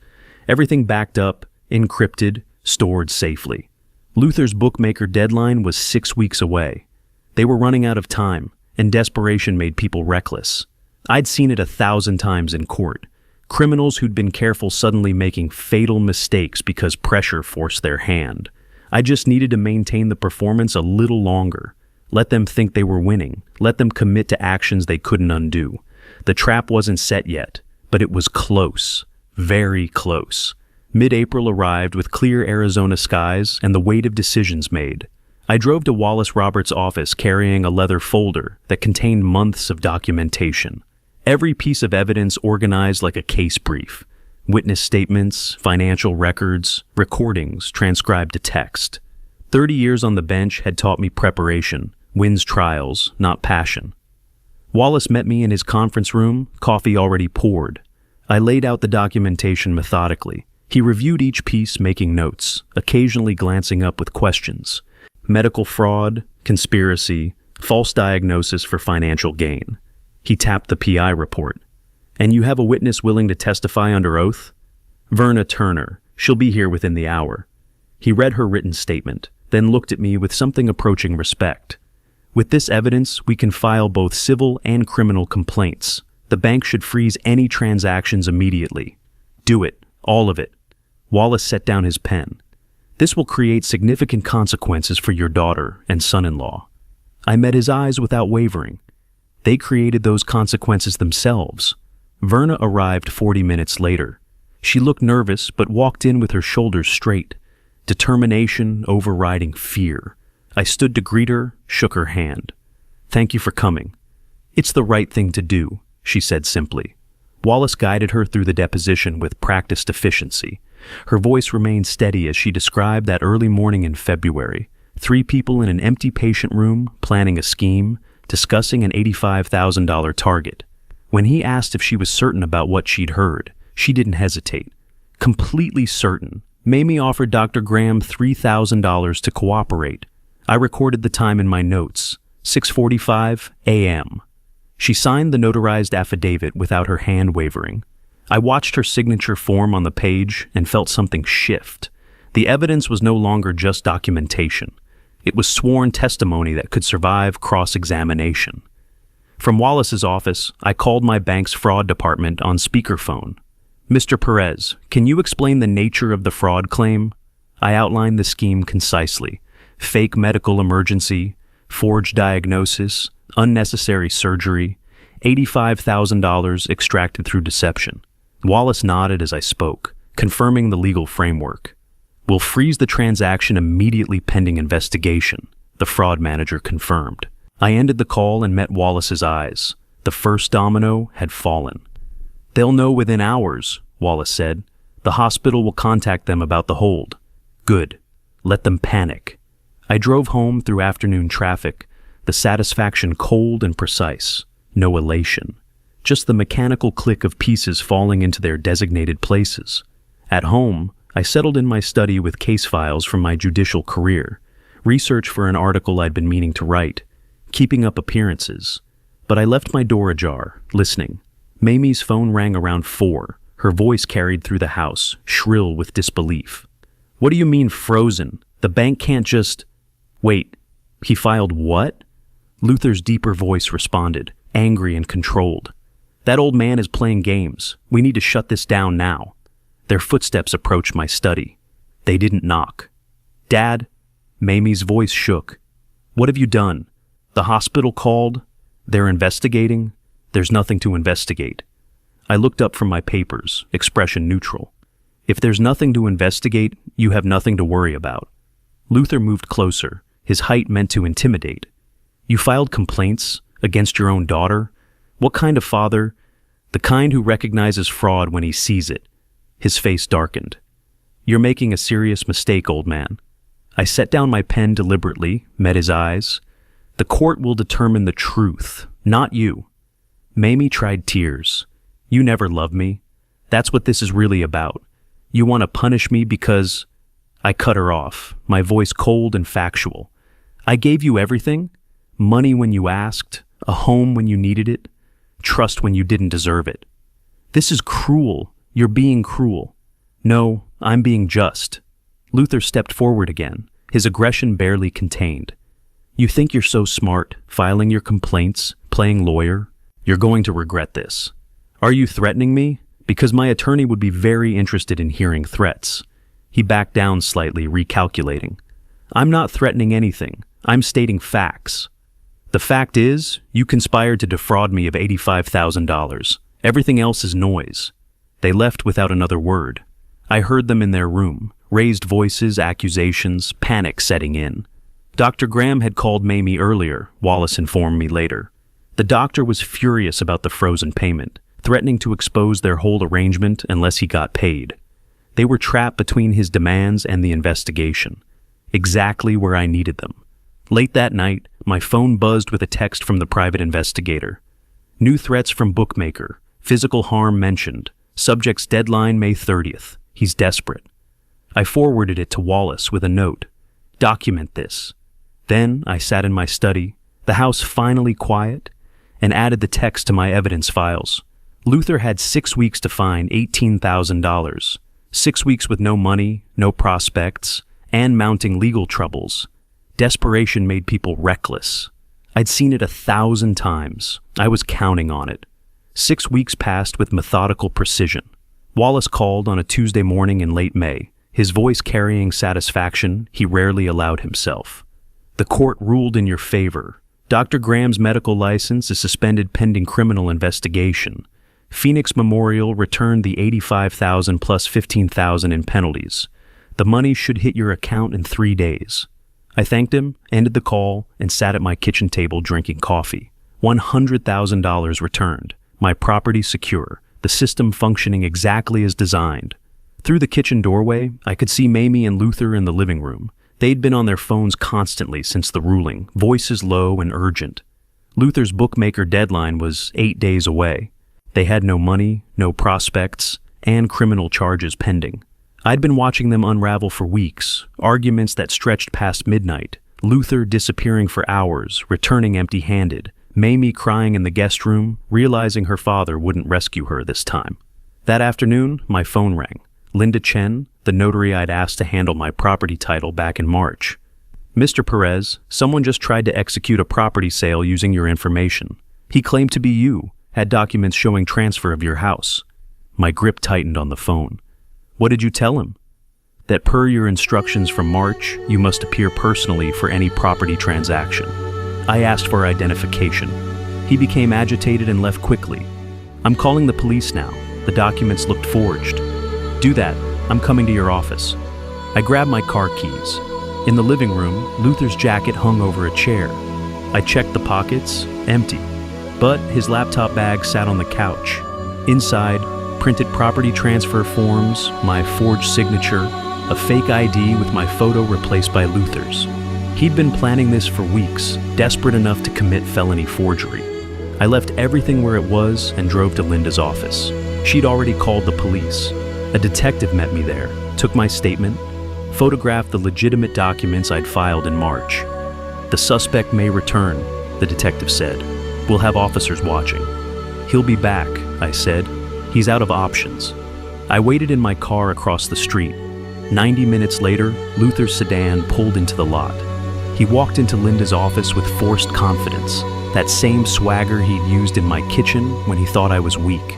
S1: everything backed up, encrypted, stored safely. Luther's bookmaker deadline was 6 weeks away. They were running out of time, and desperation made people reckless. I'd seen it 1,000 times in court. Criminals who'd been careful suddenly making fatal mistakes because pressure forced their hand. I just needed to maintain the performance a little longer. Let them think they were winning. Let them commit to actions they couldn't undo. The trap wasn't set yet, but it was close. Very close. Mid-April arrived with clear Arizona skies and the weight of decisions made. I drove to Wallace Roberts' office carrying a leather folder that contained months of documentation. Every piece of evidence organized like a case brief. Witness statements, financial records, recordings transcribed to text. 30 years on the bench had taught me preparation, wins trials, not passion. Wallace met me in his conference room, coffee already poured. I laid out the documentation methodically. He reviewed each piece, making notes, occasionally glancing up with questions. Medical fraud, conspiracy, false diagnosis for financial gain. He tapped the PI report. And you have a witness willing to testify under oath? Verna Turner. She'll be here within the hour. He read her written statement, then looked at me with something approaching respect. With this evidence, we can file both civil and criminal complaints. The bank should freeze any transactions immediately. Do it, all of it. Wallace set down his pen. This will create significant consequences for your daughter and son-in-law. I met his eyes without wavering. They created those consequences themselves. Verna arrived 40 minutes later. She looked nervous, but walked in with her shoulders straight. Determination overriding fear. I stood to greet her, shook her hand. Thank you for coming. It's the right thing to do, she said simply. Wallace guided her through the deposition with practiced efficiency. Her voice remained steady as she described that early morning in February. 3 people in an empty patient room, planning a scheme, discussing an $85,000 target. When he asked if she was certain about what she'd heard, she didn't hesitate. Completely certain. Mamie offered Dr. Graham $3,000 to cooperate. I recorded the time in my notes, 6:45 a.m. She signed the notarized affidavit without her hand wavering. I watched her signature form on the page and felt something shift. The evidence was no longer just documentation. It was sworn testimony that could survive cross-examination. From Wallace's office, I called my bank's fraud department on speakerphone. Mr. Perez, can you explain the nature of the fraud claim? I outlined the scheme concisely. Fake medical emergency, forged diagnosis, unnecessary surgery, $85,000 extracted through deception. Wallace nodded as I spoke, confirming the legal framework. We'll freeze the transaction immediately pending investigation, the fraud manager confirmed. I ended the call and met Wallace's eyes. The first domino had fallen. They'll know within hours, Wallace said. The hospital will contact them about the hold. Good. Let them panic. I drove home through afternoon traffic, the satisfaction cold and precise. No elation. Just the mechanical click of pieces falling into their designated places. At home, I settled in my study with case files from my judicial career, research for an article I'd been meaning to write, keeping up appearances. But I left my door ajar, listening. Mamie's phone rang around 4. Her voice carried through the house, shrill with disbelief. What do you mean frozen? The bank can't just... Wait, he filed what? Luther's deeper voice responded, angry and controlled. That old man is playing games. We need to shut this down now. Their footsteps approached my study. They didn't knock. Dad? Mamie's voice shook. What have you done? The hospital called? They're investigating? There's nothing to investigate. I looked up from my papers, expression neutral. If there's nothing to investigate, you have nothing to worry about. Luther moved closer, his height meant to intimidate. You filed complaints against your own daughter? What kind of father? The kind who recognizes fraud when he sees it. His face darkened. You're making a serious mistake, old man. I set down my pen deliberately, met his eyes. The court will determine the truth, not you. Mamie tried tears. You never loved me. That's what this is really about. You want to punish me because... I cut her off, my voice cold and factual. I gave you everything. Money when you asked, a home when you needed it, trust when you didn't deserve it. This is cruel. You're being cruel. No, I'm being just. Luther stepped forward again, his aggression barely contained. You think you're so smart, filing your complaints, playing lawyer? You're going to regret this. Are you threatening me? Because my attorney would be very interested in hearing threats. He backed down slightly, recalculating. I'm not threatening anything. I'm stating facts. The fact is, you conspired to defraud me of $85,000. Everything else is noise. They left without another word. I heard them in their room, raised voices, accusations, panic setting in. Dr. Graham had called Mamie earlier, Wallace informed me later. The doctor was furious about the frozen payment, threatening to expose their whole arrangement unless he got paid. They were trapped between his demands and the investigation, exactly where I needed them. Late that night, my phone buzzed with a text from the private investigator. New threats from bookmaker, physical harm mentioned, subject's deadline May 30th. He's desperate. I forwarded it to Wallace with a note. Document this. Then I sat in my study, the house finally quiet, and added the text to my evidence files. Luther had 6 weeks to find $18,000. 6 weeks with no money, no prospects, and mounting legal troubles. Desperation made people reckless. I'd seen it 1,000 times. I was counting on it. 6 weeks passed with methodical precision. Wallace called on a Tuesday morning in late May, his voice carrying satisfaction he rarely allowed himself. The court ruled in your favor. Dr. Graham's medical license is suspended pending criminal investigation. Phoenix Memorial returned the $85,000 plus $15,000 in penalties. The money should hit your account in 3 days. I thanked him, ended the call, and sat at my kitchen table drinking coffee. $100,000 returned, my property secure, the system functioning exactly as designed. Through the kitchen doorway, I could see Mamie and Luther in the living room. They'd been on their phones constantly since the ruling, voices low and urgent. Luther's bookmaker deadline was 8 days away. They had no money, no prospects, and criminal charges pending. I'd been watching them unravel for weeks, arguments that stretched past midnight, Luther disappearing for hours, returning empty-handed, Mamie crying in the guest room, realizing her father wouldn't rescue her this time. That afternoon, my phone rang. Linda Chen, the notary I'd asked to handle my property title back in March. Mr. Perez, someone just tried to execute a property sale using your information. He claimed to be you, had documents showing transfer of your house. My grip tightened on the phone. What did you tell him? That per your instructions from March, you must appear personally for any property transaction. I asked for identification. He became agitated and left quickly. I'm calling the police now. The documents looked forged. Do that. I'm coming to your office. I grabbed my car keys. In the living room, Luther's jacket hung over a chair. I checked the pockets, empty. But his laptop bag sat on the couch. Inside, printed property transfer forms, my forged signature, a fake ID with my photo replaced by Luther's. He'd been planning this for weeks, desperate enough to commit felony forgery. I left everything where it was and drove to Linda's office. She'd already called the police. A detective met me there, took my statement, photographed the legitimate documents I'd filed in March. The suspect may return, the detective said. We'll have officers watching. He'll be back, I said. He's out of options. I waited in my car across the street. 90 minutes later, Luther's sedan pulled into the lot. He walked into Linda's office with forced confidence, that same swagger he'd used in my kitchen when he thought I was weak.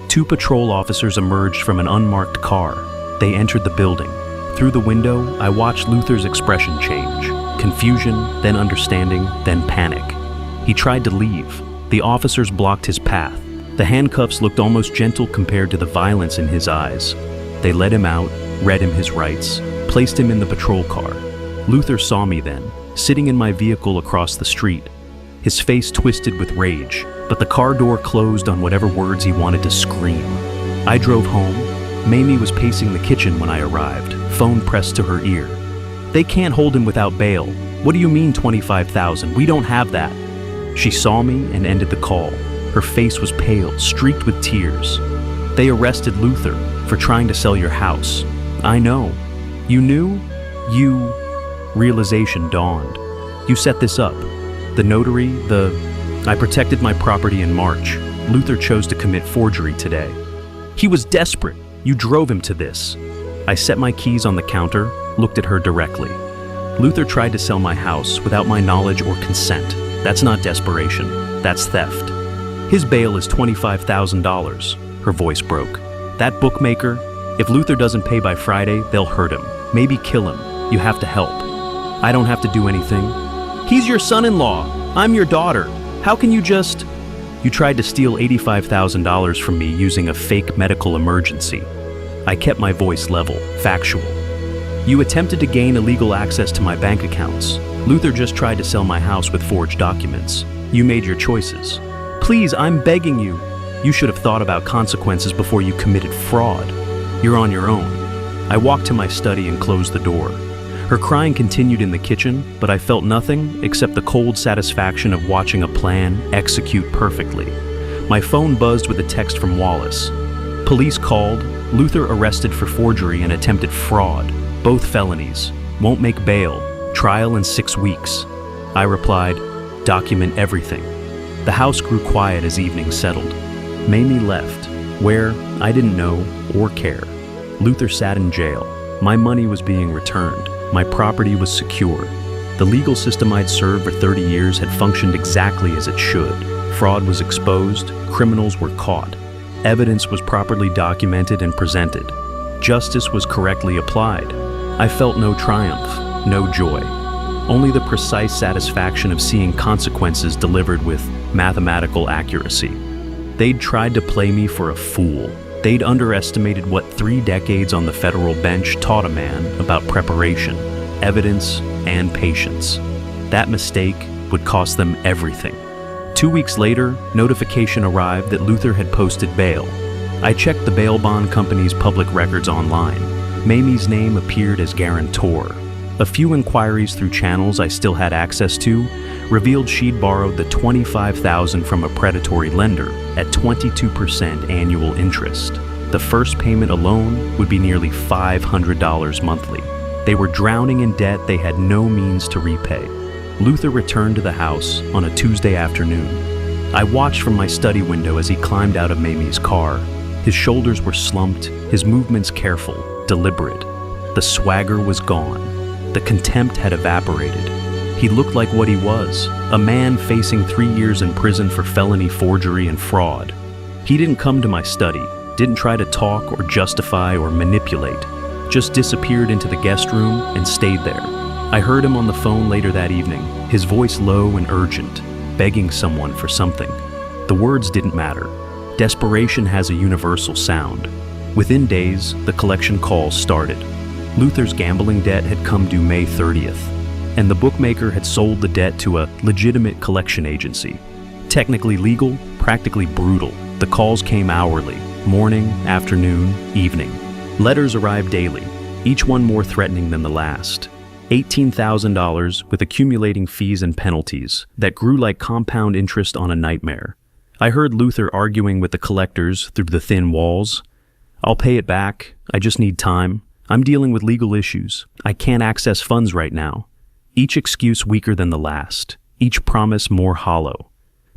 S1: 2 patrol officers emerged from an unmarked car. They entered the building. Through the window, I watched Luther's expression change. Confusion, then understanding, then panic. He tried to leave. The officers blocked his path. The handcuffs looked almost gentle compared to the violence in his eyes. They let him out, read him his rights, placed him in the patrol car. Luther saw me then, sitting in my vehicle across the street. his face twisted with rage, but the car door closed on whatever words he wanted to scream. I drove home. Mamie was pacing the kitchen when I arrived, phone pressed to her ear. "They can't hold him without bail. What do you mean 25,000? We don't have that." She saw me and ended the call. Her face was pale, streaked with tears. "They arrested Luther for trying to sell your house." "I know." "You knew?" Realization dawned. "You set this up. The notary, I protected my property in March. Luther chose to commit forgery today. He was desperate. You drove him to this." I set my keys on the counter, looked at her directly. "Luther tried to sell my house without my knowledge or consent. That's not desperation. That's theft. His bail is $25,000. Her voice broke. "That bookmaker, if Luther doesn't pay by Friday, they'll hurt him. Maybe kill him. You have to help." "I don't have to do anything." "He's your son-in-law. I'm your daughter. How can you just—" "You tried to steal $85,000 from me using a fake medical emergency." I kept my voice level, factual. "You attempted to gain illegal access to my bank accounts. Luther just tried to sell my house with forged documents. You made your choices. Please, I'm begging you. You should have thought about consequences before you committed fraud. You're on your own." I walked to my study and closed the door. Her crying continued in the kitchen, but I felt nothing except the cold satisfaction of watching a plan execute perfectly. My phone buzzed with a text from Wallace. "Police called. Luther arrested for forgery and attempted fraud. Both felonies. Won't make bail. Trial in 6 weeks." I replied, "Document everything." The house grew quiet as evening settled. Mamie left. Where? I didn't know or care. Luther sat in jail. My money was being returned. My property was secure. The legal system I'd served for 30 years had functioned exactly as it should. Fraud was exposed, criminals were caught. Evidence was properly documented and presented. Justice was correctly applied. I felt no triumph, no joy. Only the precise satisfaction of seeing consequences delivered with mathematical accuracy. They'd tried to play me for a fool. They'd underestimated what 3 decades on the federal bench taught a man about preparation, evidence, and patience. That mistake would cost them everything. 2 weeks later, notification arrived that Luther had posted bail. I checked the bail bond company's public records online. Mamie's name appeared as guarantor. A few inquiries through channels I still had access to revealed she'd borrowed the $25,000 from a predatory lender at 22% annual interest. The first payment alone would be nearly $500 monthly. They were drowning in debt they had no means to repay. Luther returned to the house on a Tuesday afternoon. I watched from my study window as he climbed out of Mamie's car. His shoulders were slumped, his movements careful, deliberate. The swagger was gone. The contempt had evaporated. He looked like what he was, a man facing 3 years in prison for felony forgery and fraud. He didn't come to my study, didn't try to talk or justify or manipulate, just disappeared into the guest room and stayed there. I heard him on the phone later that evening, his voice low and urgent, begging someone for something. The words didn't matter. Desperation has a universal sound. Within days, the collection calls started. Luther's gambling debt had come due May 30th, and the bookmaker had sold the debt to a legitimate collection agency. Technically legal, practically brutal. The calls came hourly, morning, afternoon, evening. Letters arrived daily, each one more threatening than the last. $18,000 with accumulating fees and penalties that grew like compound interest on a nightmare. I heard Luther arguing with the collectors through the thin walls. "I'll pay it back. I just need time. I'm dealing with legal issues. I can't access funds right now." Each excuse weaker than the last, each promise more hollow.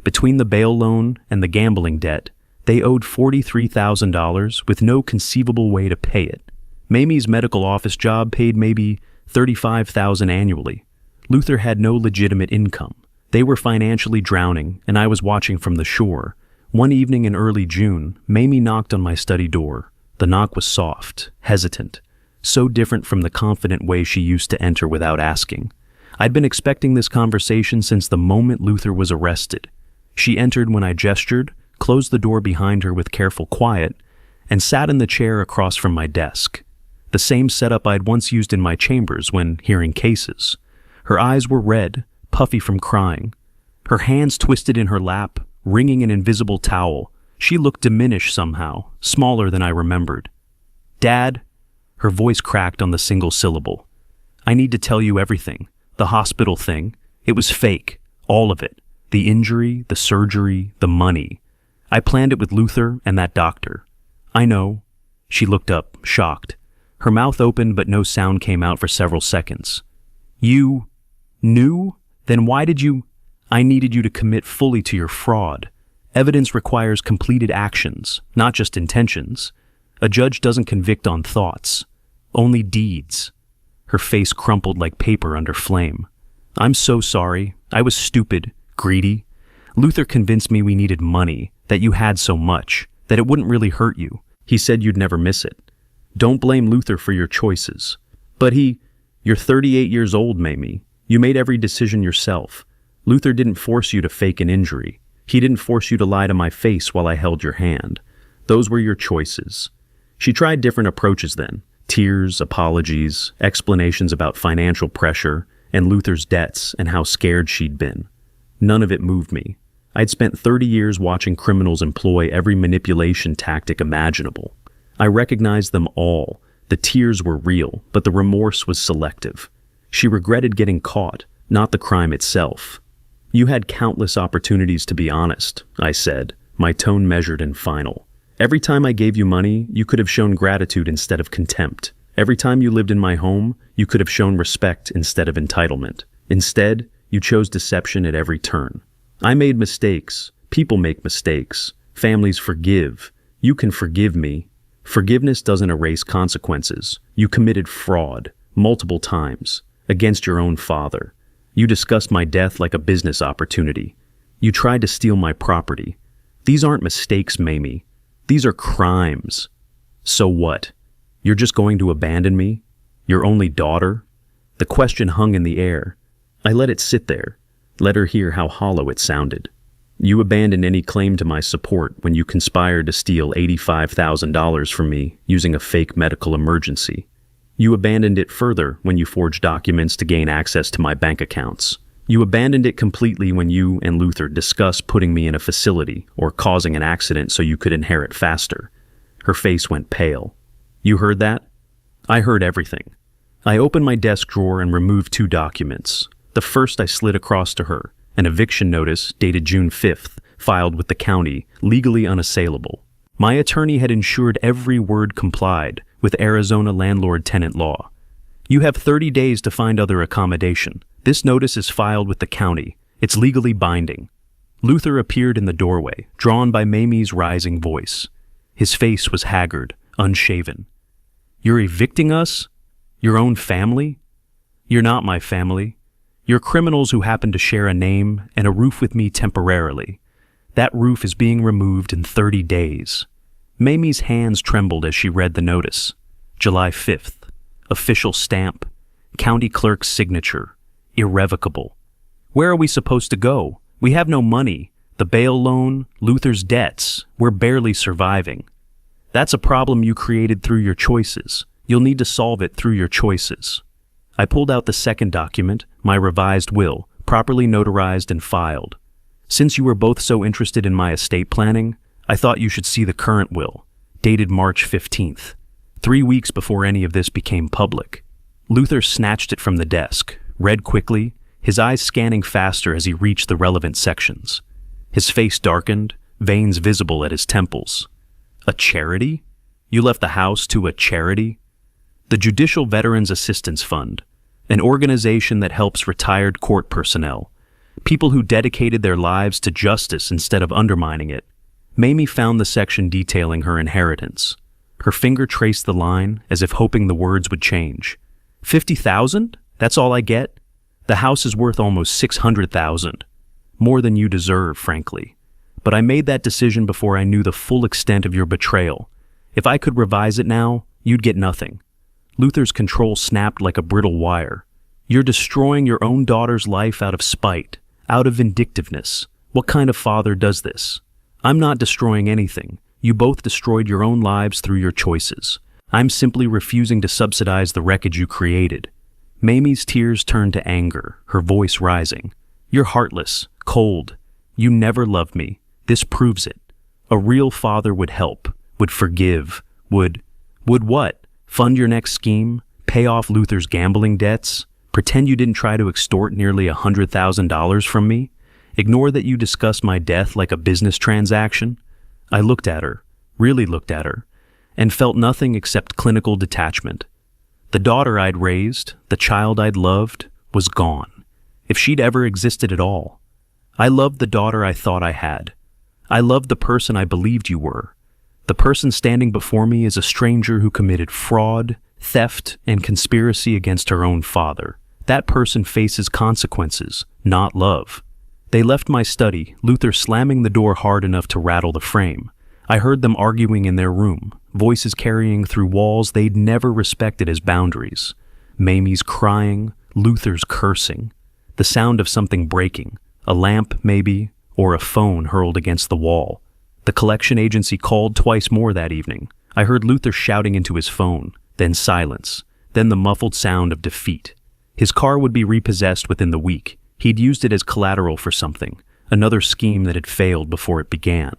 S1: Between the bail loan and the gambling debt, they owed $43,000 with no conceivable way to pay it. Mamie's medical office job paid maybe $35,000 annually. Luther had no legitimate income. They were financially drowning, and I was watching from the shore. One evening in early June, Mamie knocked on my study door. The knock was soft, hesitant, so different from the confident way she used to enter without asking. I'd been expecting this conversation since the moment Luther was arrested. She entered when I gestured, closed the door behind her with careful quiet, and sat in the chair across from my desk. The same setup I'd once used in my chambers when hearing cases. Her eyes were red, puffy from crying. Her hands twisted in her lap, wringing an invisible towel. She looked diminished somehow, smaller than I remembered. "Dad," her voice cracked on the single syllable. "I need to tell you everything. The hospital thing. It was fake. All of it. The injury, the surgery, the money. I planned it with Luther and that doctor." "I know." She looked up, shocked. Her mouth opened, but no sound came out for several seconds. "You knew? Then why did you—" "I needed you to commit fully to your fraud. Evidence requires completed actions, not just intentions. A judge doesn't convict on thoughts, only deeds." Her face crumpled like paper under flame. "I'm so sorry. I was stupid, greedy. Luther convinced me we needed money, that you had so much, that it wouldn't really hurt you. He said you'd never miss it. Don't blame Luther for your choices. But you're 38 years old, Mamie. You made every decision yourself. Luther didn't force you to fake an injury. He didn't force you to lie to my face while I held your hand. Those were your choices." She tried different approaches then. Tears, apologies, explanations about financial pressure, and Luther's debts and how scared she'd been. None of it moved me. I'd spent 30 years watching criminals employ every manipulation tactic imaginable. I recognized them all. The tears were real, but the remorse was selective. She regretted getting caught, not the crime itself. "You had countless opportunities to be honest," I said, my tone measured and final. "Every time I gave you money, you could have shown gratitude instead of contempt. Every time you lived in my home, you could have shown respect instead of entitlement. Instead, you chose deception at every turn. I made mistakes. People make mistakes. Families forgive. You can forgive me. Forgiveness doesn't erase consequences. You committed fraud, multiple times, against your own father. You discussed my death like a business opportunity. You tried to steal my property. These aren't mistakes, Mamie. These are crimes. So what? You're just going to abandon me? Your only daughter?" The question hung in the air. I let it sit there, let her hear how hollow it sounded. "You abandoned any claim to my support when you conspired to steal $85,000 from me using a fake medical emergency. You abandoned it further when you forged documents to gain access to my bank accounts. You abandoned it completely when you and Luther discussed putting me in a facility or causing an accident so you could inherit faster." Her face went pale. "You heard that?" "I heard everything." I opened my desk drawer and removed 2 documents. The first I slid across to her, an eviction notice dated June 5th, filed with the county, legally unassailable. My attorney had ensured every word complied with Arizona landlord-tenant law. "You have 30 days to find other accommodation. This notice is filed with the county. It's legally binding." Luther appeared in the doorway, drawn by Mamie's rising voice. His face was haggard, unshaven. "You're evicting us? Your own family?" "You're not my family. You're criminals who happen to share a name and a roof with me temporarily. That roof is being removed in 30 days. Mamie's hands trembled as she read the notice. July 5th. Official stamp. County clerk's signature. Irrevocable. Where are we supposed to go? We have no money. The bail loan, Luther's debts. We're barely surviving. That's a problem you created through your choices. You'll need to solve it through your choices. I pulled out the second document, my revised will, properly notarized and filed. Since you were both so interested in my estate planning, I thought you should see the current will, dated March 15th, 3 weeks before any of this became public. Luther snatched it from the desk, read quickly, his eyes scanning faster as he reached the relevant sections. His face darkened, veins visible at his temples. "A charity? You left the house to a charity?" "The Judicial Veterans Assistance Fund, an organization that helps retired court personnel, people who dedicated their lives to justice instead of undermining it." Mamie found the section detailing her inheritance. Her finger traced the line, as if hoping the words would change. 50,000? That's all I get? The house is worth almost 600,000. More than you deserve, frankly. But I made that decision before I knew the full extent of your betrayal. If I could revise it now, you'd get nothing. Luther's control snapped like a brittle wire. You're destroying your own daughter's life out of spite, out of vindictiveness. What kind of father does this? I'm not destroying anything. You both destroyed your own lives through your choices. I'm simply refusing to subsidize the wreckage you created. Mamie's tears turned to anger, her voice rising. You're heartless, cold. You never loved me. This proves it. A real father would help, would forgive, would what? Fund your next scheme? Pay off Luther's gambling debts? Pretend you didn't try to extort nearly $100,000 from me? Ignore that you discussed my death like a business transaction? I looked at her, really looked at her, and felt nothing except clinical detachment. The daughter I'd raised, the child I'd loved, was gone, if she'd ever existed at all. I loved the daughter I thought I had. I loved the person I believed you were. The person standing before me is a stranger who committed fraud, theft, and conspiracy against her own father. That person faces consequences, not love. They left my study, Luther slamming the door hard enough to rattle the frame. I heard them arguing in their room, voices carrying through walls they'd never respected as boundaries. Mamie's crying, Luther's cursing. The sound of something breaking, a lamp maybe, or a phone hurled against the wall. The collection agency called twice more that evening. I heard Luther shouting into his phone, then silence, then the muffled sound of defeat. His car would be repossessed within the week. He'd used it as collateral for something, another scheme that had failed before it began.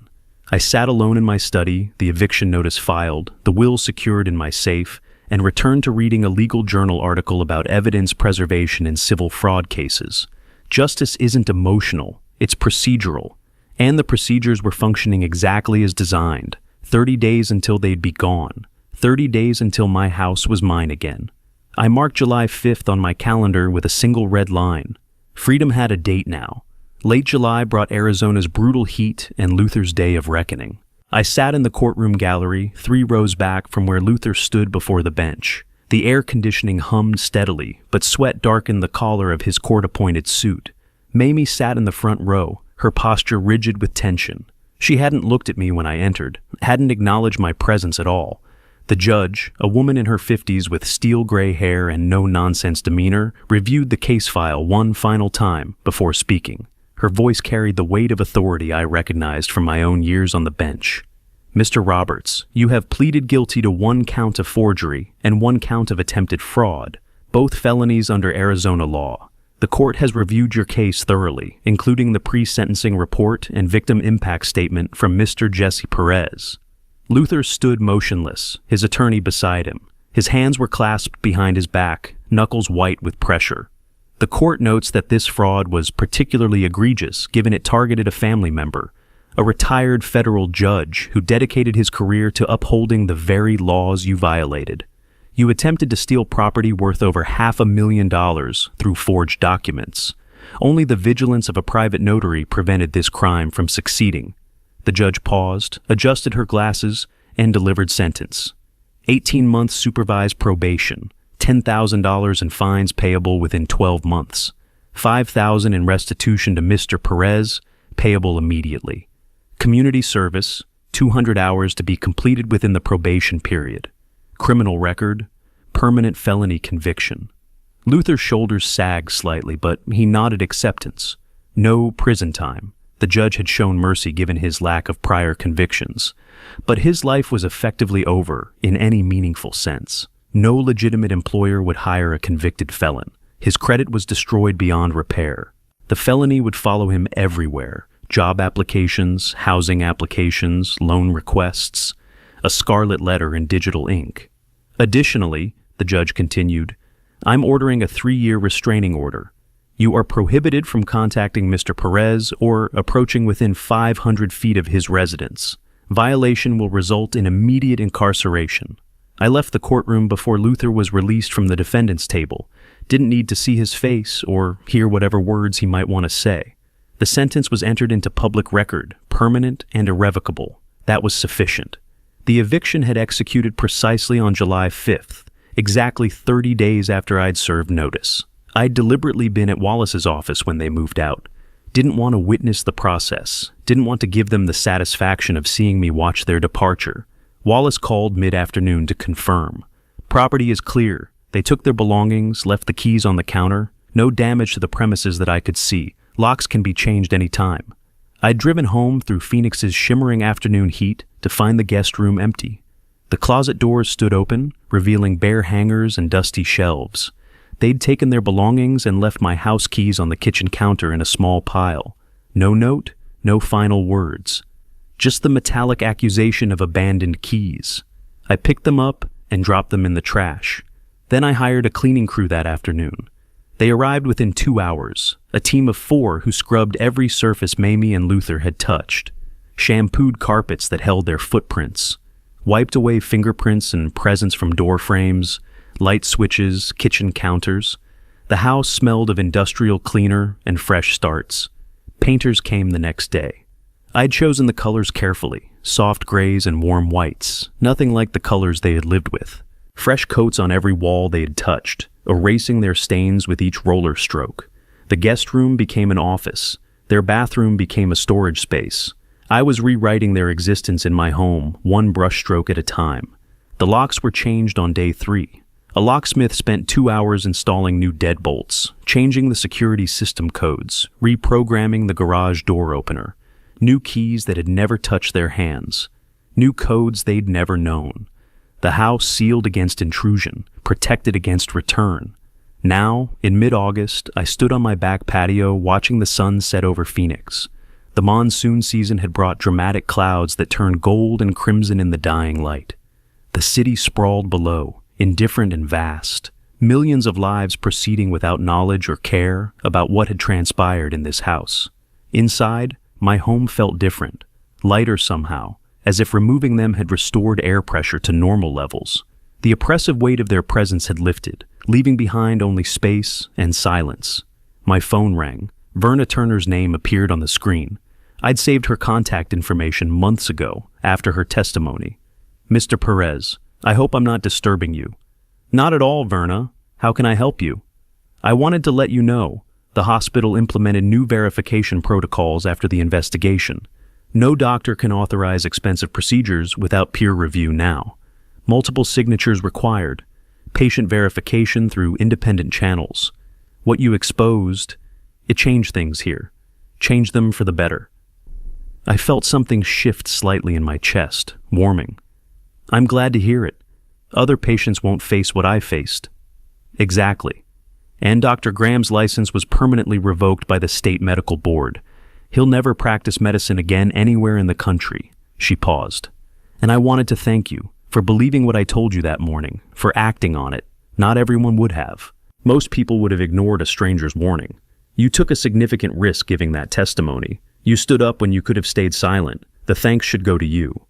S1: I sat alone in my study, the eviction notice filed, the will secured in my safe, and returned to reading a legal journal article about evidence preservation in civil fraud cases. Justice isn't emotional, it's procedural. And the procedures were functioning exactly as designed. 30 days until they'd be gone. 30 days until my house was mine again. I marked July 5th on my calendar with a single red line. Freedom had a date now. Late July brought Arizona's brutal heat and Luther's day of reckoning. I sat in the courtroom gallery, 3 rows back from where Luther stood before the bench. The air conditioning hummed steadily, but sweat darkened the collar of his court-appointed suit. Mamie sat in the front row, her posture rigid with tension. She hadn't looked at me when I entered, hadn't acknowledged my presence at all. The judge, a woman in her 50s with steel gray hair and no-nonsense demeanor, reviewed the case file one final time before speaking. Her voice carried the weight of authority I recognized from my own years on the bench. Mr. Roberts, you have pleaded guilty to 1 count of forgery and 1 count of attempted fraud, both felonies under Arizona law. The court has reviewed your case thoroughly, including the pre-sentencing report and victim impact statement from Mr. Jesse Perez. Luther stood motionless, his attorney beside him. His hands were clasped behind his back, knuckles white with pressure. The court notes that this fraud was particularly egregious given it targeted a family member, a retired federal judge who dedicated his career to upholding the very laws you violated. You attempted to steal property worth over $500,000 through forged documents. Only the vigilance of a private notary prevented this crime from succeeding. The judge paused, adjusted her glasses, and delivered sentence. 18 months supervised probation, $10,000 in fines payable within 12 months, $5,000 in restitution to Mr. Perez, payable immediately. Community service, 200 hours to be completed within the probation period. Criminal record, permanent felony conviction. Luther's shoulders sagged slightly, but he nodded acceptance. No prison time. The judge had shown mercy given his lack of prior convictions. But his life was effectively over in any meaningful sense. No legitimate employer would hire a convicted felon. His credit was destroyed beyond repair. The felony would follow him everywhere. Job applications, housing applications, loan requests, a scarlet letter in digital ink. Additionally, the judge continued, I'm ordering a 3-year restraining order. You are prohibited from contacting Mr. Perez or approaching within 500 feet of his residence. Violation will result in immediate incarceration. I left the courtroom before Luther was released from the defendant's table. Didn't need to see his face or hear whatever words he might want to say. The sentence was entered into public record, permanent and irrevocable. That was sufficient. The eviction had executed precisely on July 5th, exactly 30 days after I'd served notice. I'd deliberately been at Wallace's office when they moved out. Didn't want to witness the process. Didn't want to give them the satisfaction of seeing me watch their departure. Wallace called mid-afternoon to confirm. Property is clear. They took their belongings, left the keys on the counter. No damage to the premises that I could see. Locks can be changed any time. I'd driven home through Phoenix's shimmering afternoon heat to find the guest room empty. The closet doors stood open, revealing bare hangers and dusty shelves. They'd taken their belongings and left my house keys on the kitchen counter in a small pile. No note, no final words. Just the metallic accusation of abandoned keys. I picked them up and dropped them in the trash. Then I hired a cleaning crew that afternoon. They arrived within 2 hours, a team of 4 who scrubbed every surface Mamie and Luther had touched, shampooed carpets that held their footprints, wiped away fingerprints and presents from door frames, light switches, kitchen counters. The house smelled of industrial cleaner and fresh starts. Painters came the next day. I'd chosen the colors carefully, soft grays and warm whites, nothing like the colors they had lived with. Fresh coats on every wall they had touched, erasing their stains with each roller stroke. The guest room became an office. Their bathroom became a storage space. I was rewriting their existence in my home, one brushstroke at a time. The locks were changed on day 3. A locksmith spent 2 hours installing new deadbolts, changing the security system codes, reprogramming the garage door opener. New keys that had never touched their hands. New codes they'd never known. The house sealed against intrusion, protected against return. Now, in mid-August, I stood on my back patio watching the sun set over Phoenix. The monsoon season had brought dramatic clouds that turned gold and crimson in the dying light. The city sprawled below, indifferent and vast, millions of lives proceeding without knowledge or care about what had transpired in this house. Inside, my home felt different, lighter somehow, as if removing them had restored air pressure to normal levels. The oppressive weight of their presence had lifted, leaving behind only space and silence. My phone rang. Verna Turner's name appeared on the screen. I'd saved her contact information months ago, after her testimony. "Mr. Perez, I hope I'm not disturbing you." "Not at all, Verna. How can I help you?" "I wanted to let you know. The hospital implemented new verification protocols after the investigation. No doctor can authorize expensive procedures without peer review now. Multiple signatures required. Patient verification through independent channels. What you exposed, it changed things here. Changed them for the better." I felt something shift slightly in my chest, warming. "I'm glad to hear it. Other patients won't face what I faced." "Exactly. And Dr. Graham's license was permanently revoked by the state medical board. He'll never practice medicine again anywhere in the country." She paused. "And I wanted to thank you for believing what I told you that morning, for acting on it. Not everyone would have. Most people would have ignored a stranger's warning. You took a significant risk giving that testimony. You stood up when you could have stayed silent. The thanks should go to you."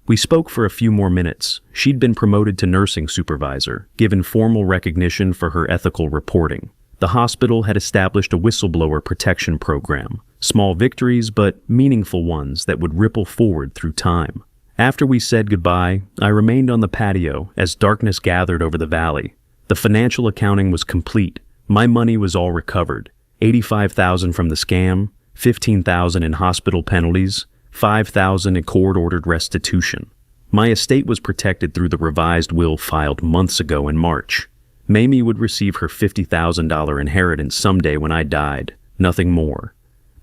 S1: We spoke for a few more minutes. She'd been promoted to nursing supervisor, given formal recognition for her ethical reporting. The hospital had established a whistleblower protection program. Small victories, but meaningful ones that would ripple forward through time. After we said goodbye, I remained on the patio as darkness gathered over the valley. The financial accounting was complete. My money was all recovered. $85,000 from the scam, $15,000 in hospital penalties, $5,000 in court-ordered restitution. My estate was protected through the revised will filed months ago in March. Mamie would receive her $50,000 inheritance someday when I died, nothing more.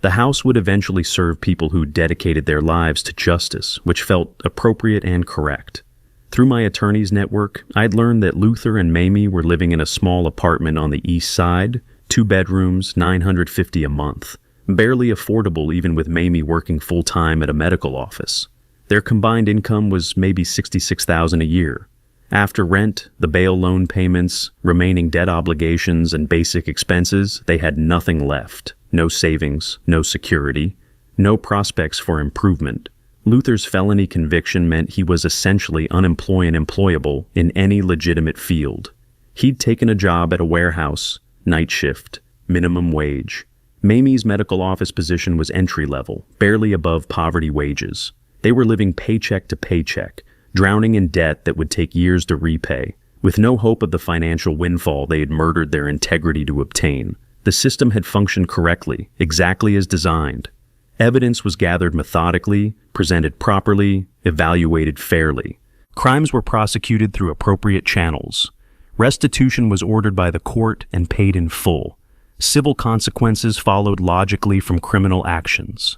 S1: The house would eventually serve people who dedicated their lives to justice, which felt appropriate and correct. Through my attorney's network, I'd learned that Luther and Mamie were living in a small apartment on the east side, 2 bedrooms, $950 a month. Barely affordable even with Mamie working full-time at a medical office. Their combined income was maybe $66,000 a year. After rent, the bail loan payments, remaining debt obligations, and basic expenses, they had nothing left. No savings, no security, no prospects for improvement. Luther's felony conviction meant he was essentially unemployable in any legitimate field. He'd taken a job at a warehouse, night shift, minimum wage. Mamie's medical office position was entry-level, barely above poverty wages. They were living paycheck to paycheck, drowning in debt that would take years to repay, with no hope of the financial windfall they had murdered their integrity to obtain. The system had functioned correctly, exactly as designed. Evidence was gathered methodically, presented properly, evaluated fairly. Crimes were prosecuted through appropriate channels. Restitution was ordered by the court and paid in full. Civil consequences followed logically from criminal actions.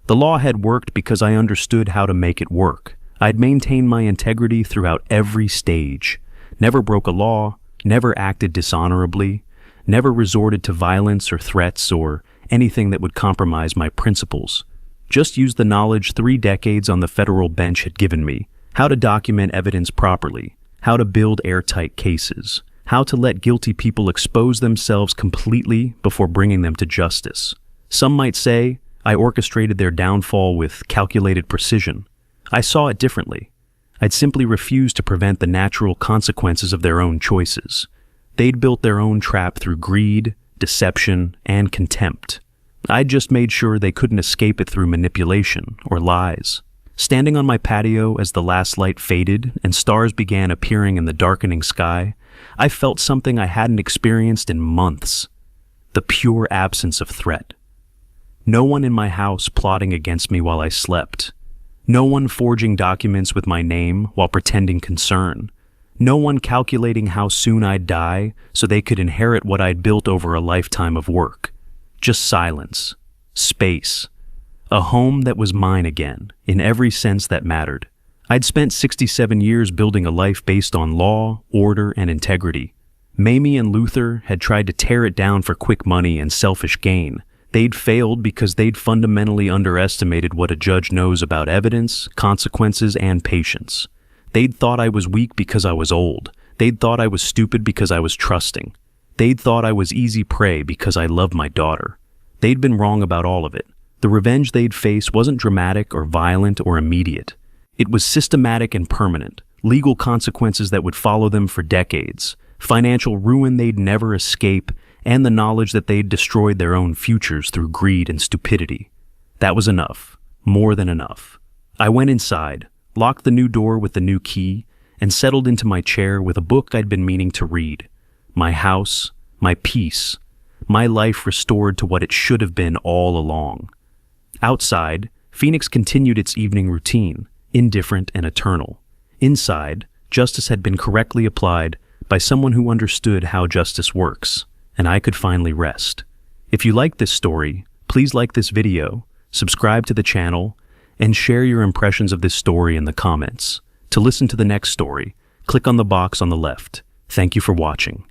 S1: The law had worked because I understood how to make it work. I'd maintained my integrity throughout every stage. Never broke a law, never acted dishonorably, never resorted to violence or threats or anything that would compromise my principles. Just used the knowledge 3 decades on the federal bench had given me: how to document evidence properly, how to build airtight cases, how to let guilty people expose themselves completely before bringing them to justice. Some might say I orchestrated their downfall with calculated precision. I saw it differently. I'd simply refused to prevent the natural consequences of their own choices. They'd built their own trap through greed, deception, and contempt. I'd just made sure they couldn't escape it through manipulation or lies. Standing on my patio as the last light faded and stars began appearing in the darkening sky, I felt something I hadn't experienced in months: the pure absence of threat. No one in my house plotting against me while I slept. No one forging documents with my name while pretending concern. No one calculating how soon I'd die so they could inherit what I'd built over a lifetime of work. Just silence, space, a home that was mine again, in every sense that mattered. I'd spent 67 years building a life based on law, order, and integrity. Mamie and Luther had tried to tear it down for quick money and selfish gain. They'd failed because they'd fundamentally underestimated what a judge knows about evidence, consequences, and patience. They'd thought I was weak because I was old. They'd thought I was stupid because I was trusting. They'd thought I was easy prey because I loved my daughter. They'd been wrong about all of it. The revenge they'd face wasn't dramatic or violent or immediate. It was systematic and permanent, legal consequences that would follow them for decades, financial ruin they'd never escape, and the knowledge that they'd destroyed their own futures through greed and stupidity. That was enough, more than enough. I went inside, locked the new door with the new key, and settled into my chair with a book I'd been meaning to read. My house, my peace, my life restored to what it should have been all along. Outside, Phoenix continued its evening routine, indifferent and eternal. Inside, justice had been correctly applied by someone who understood how justice works, and I could finally rest. If you like this story, please like this video, subscribe to the channel, and share your impressions of this story in the comments. To listen to the next story, click on the box on the left. Thank you for watching.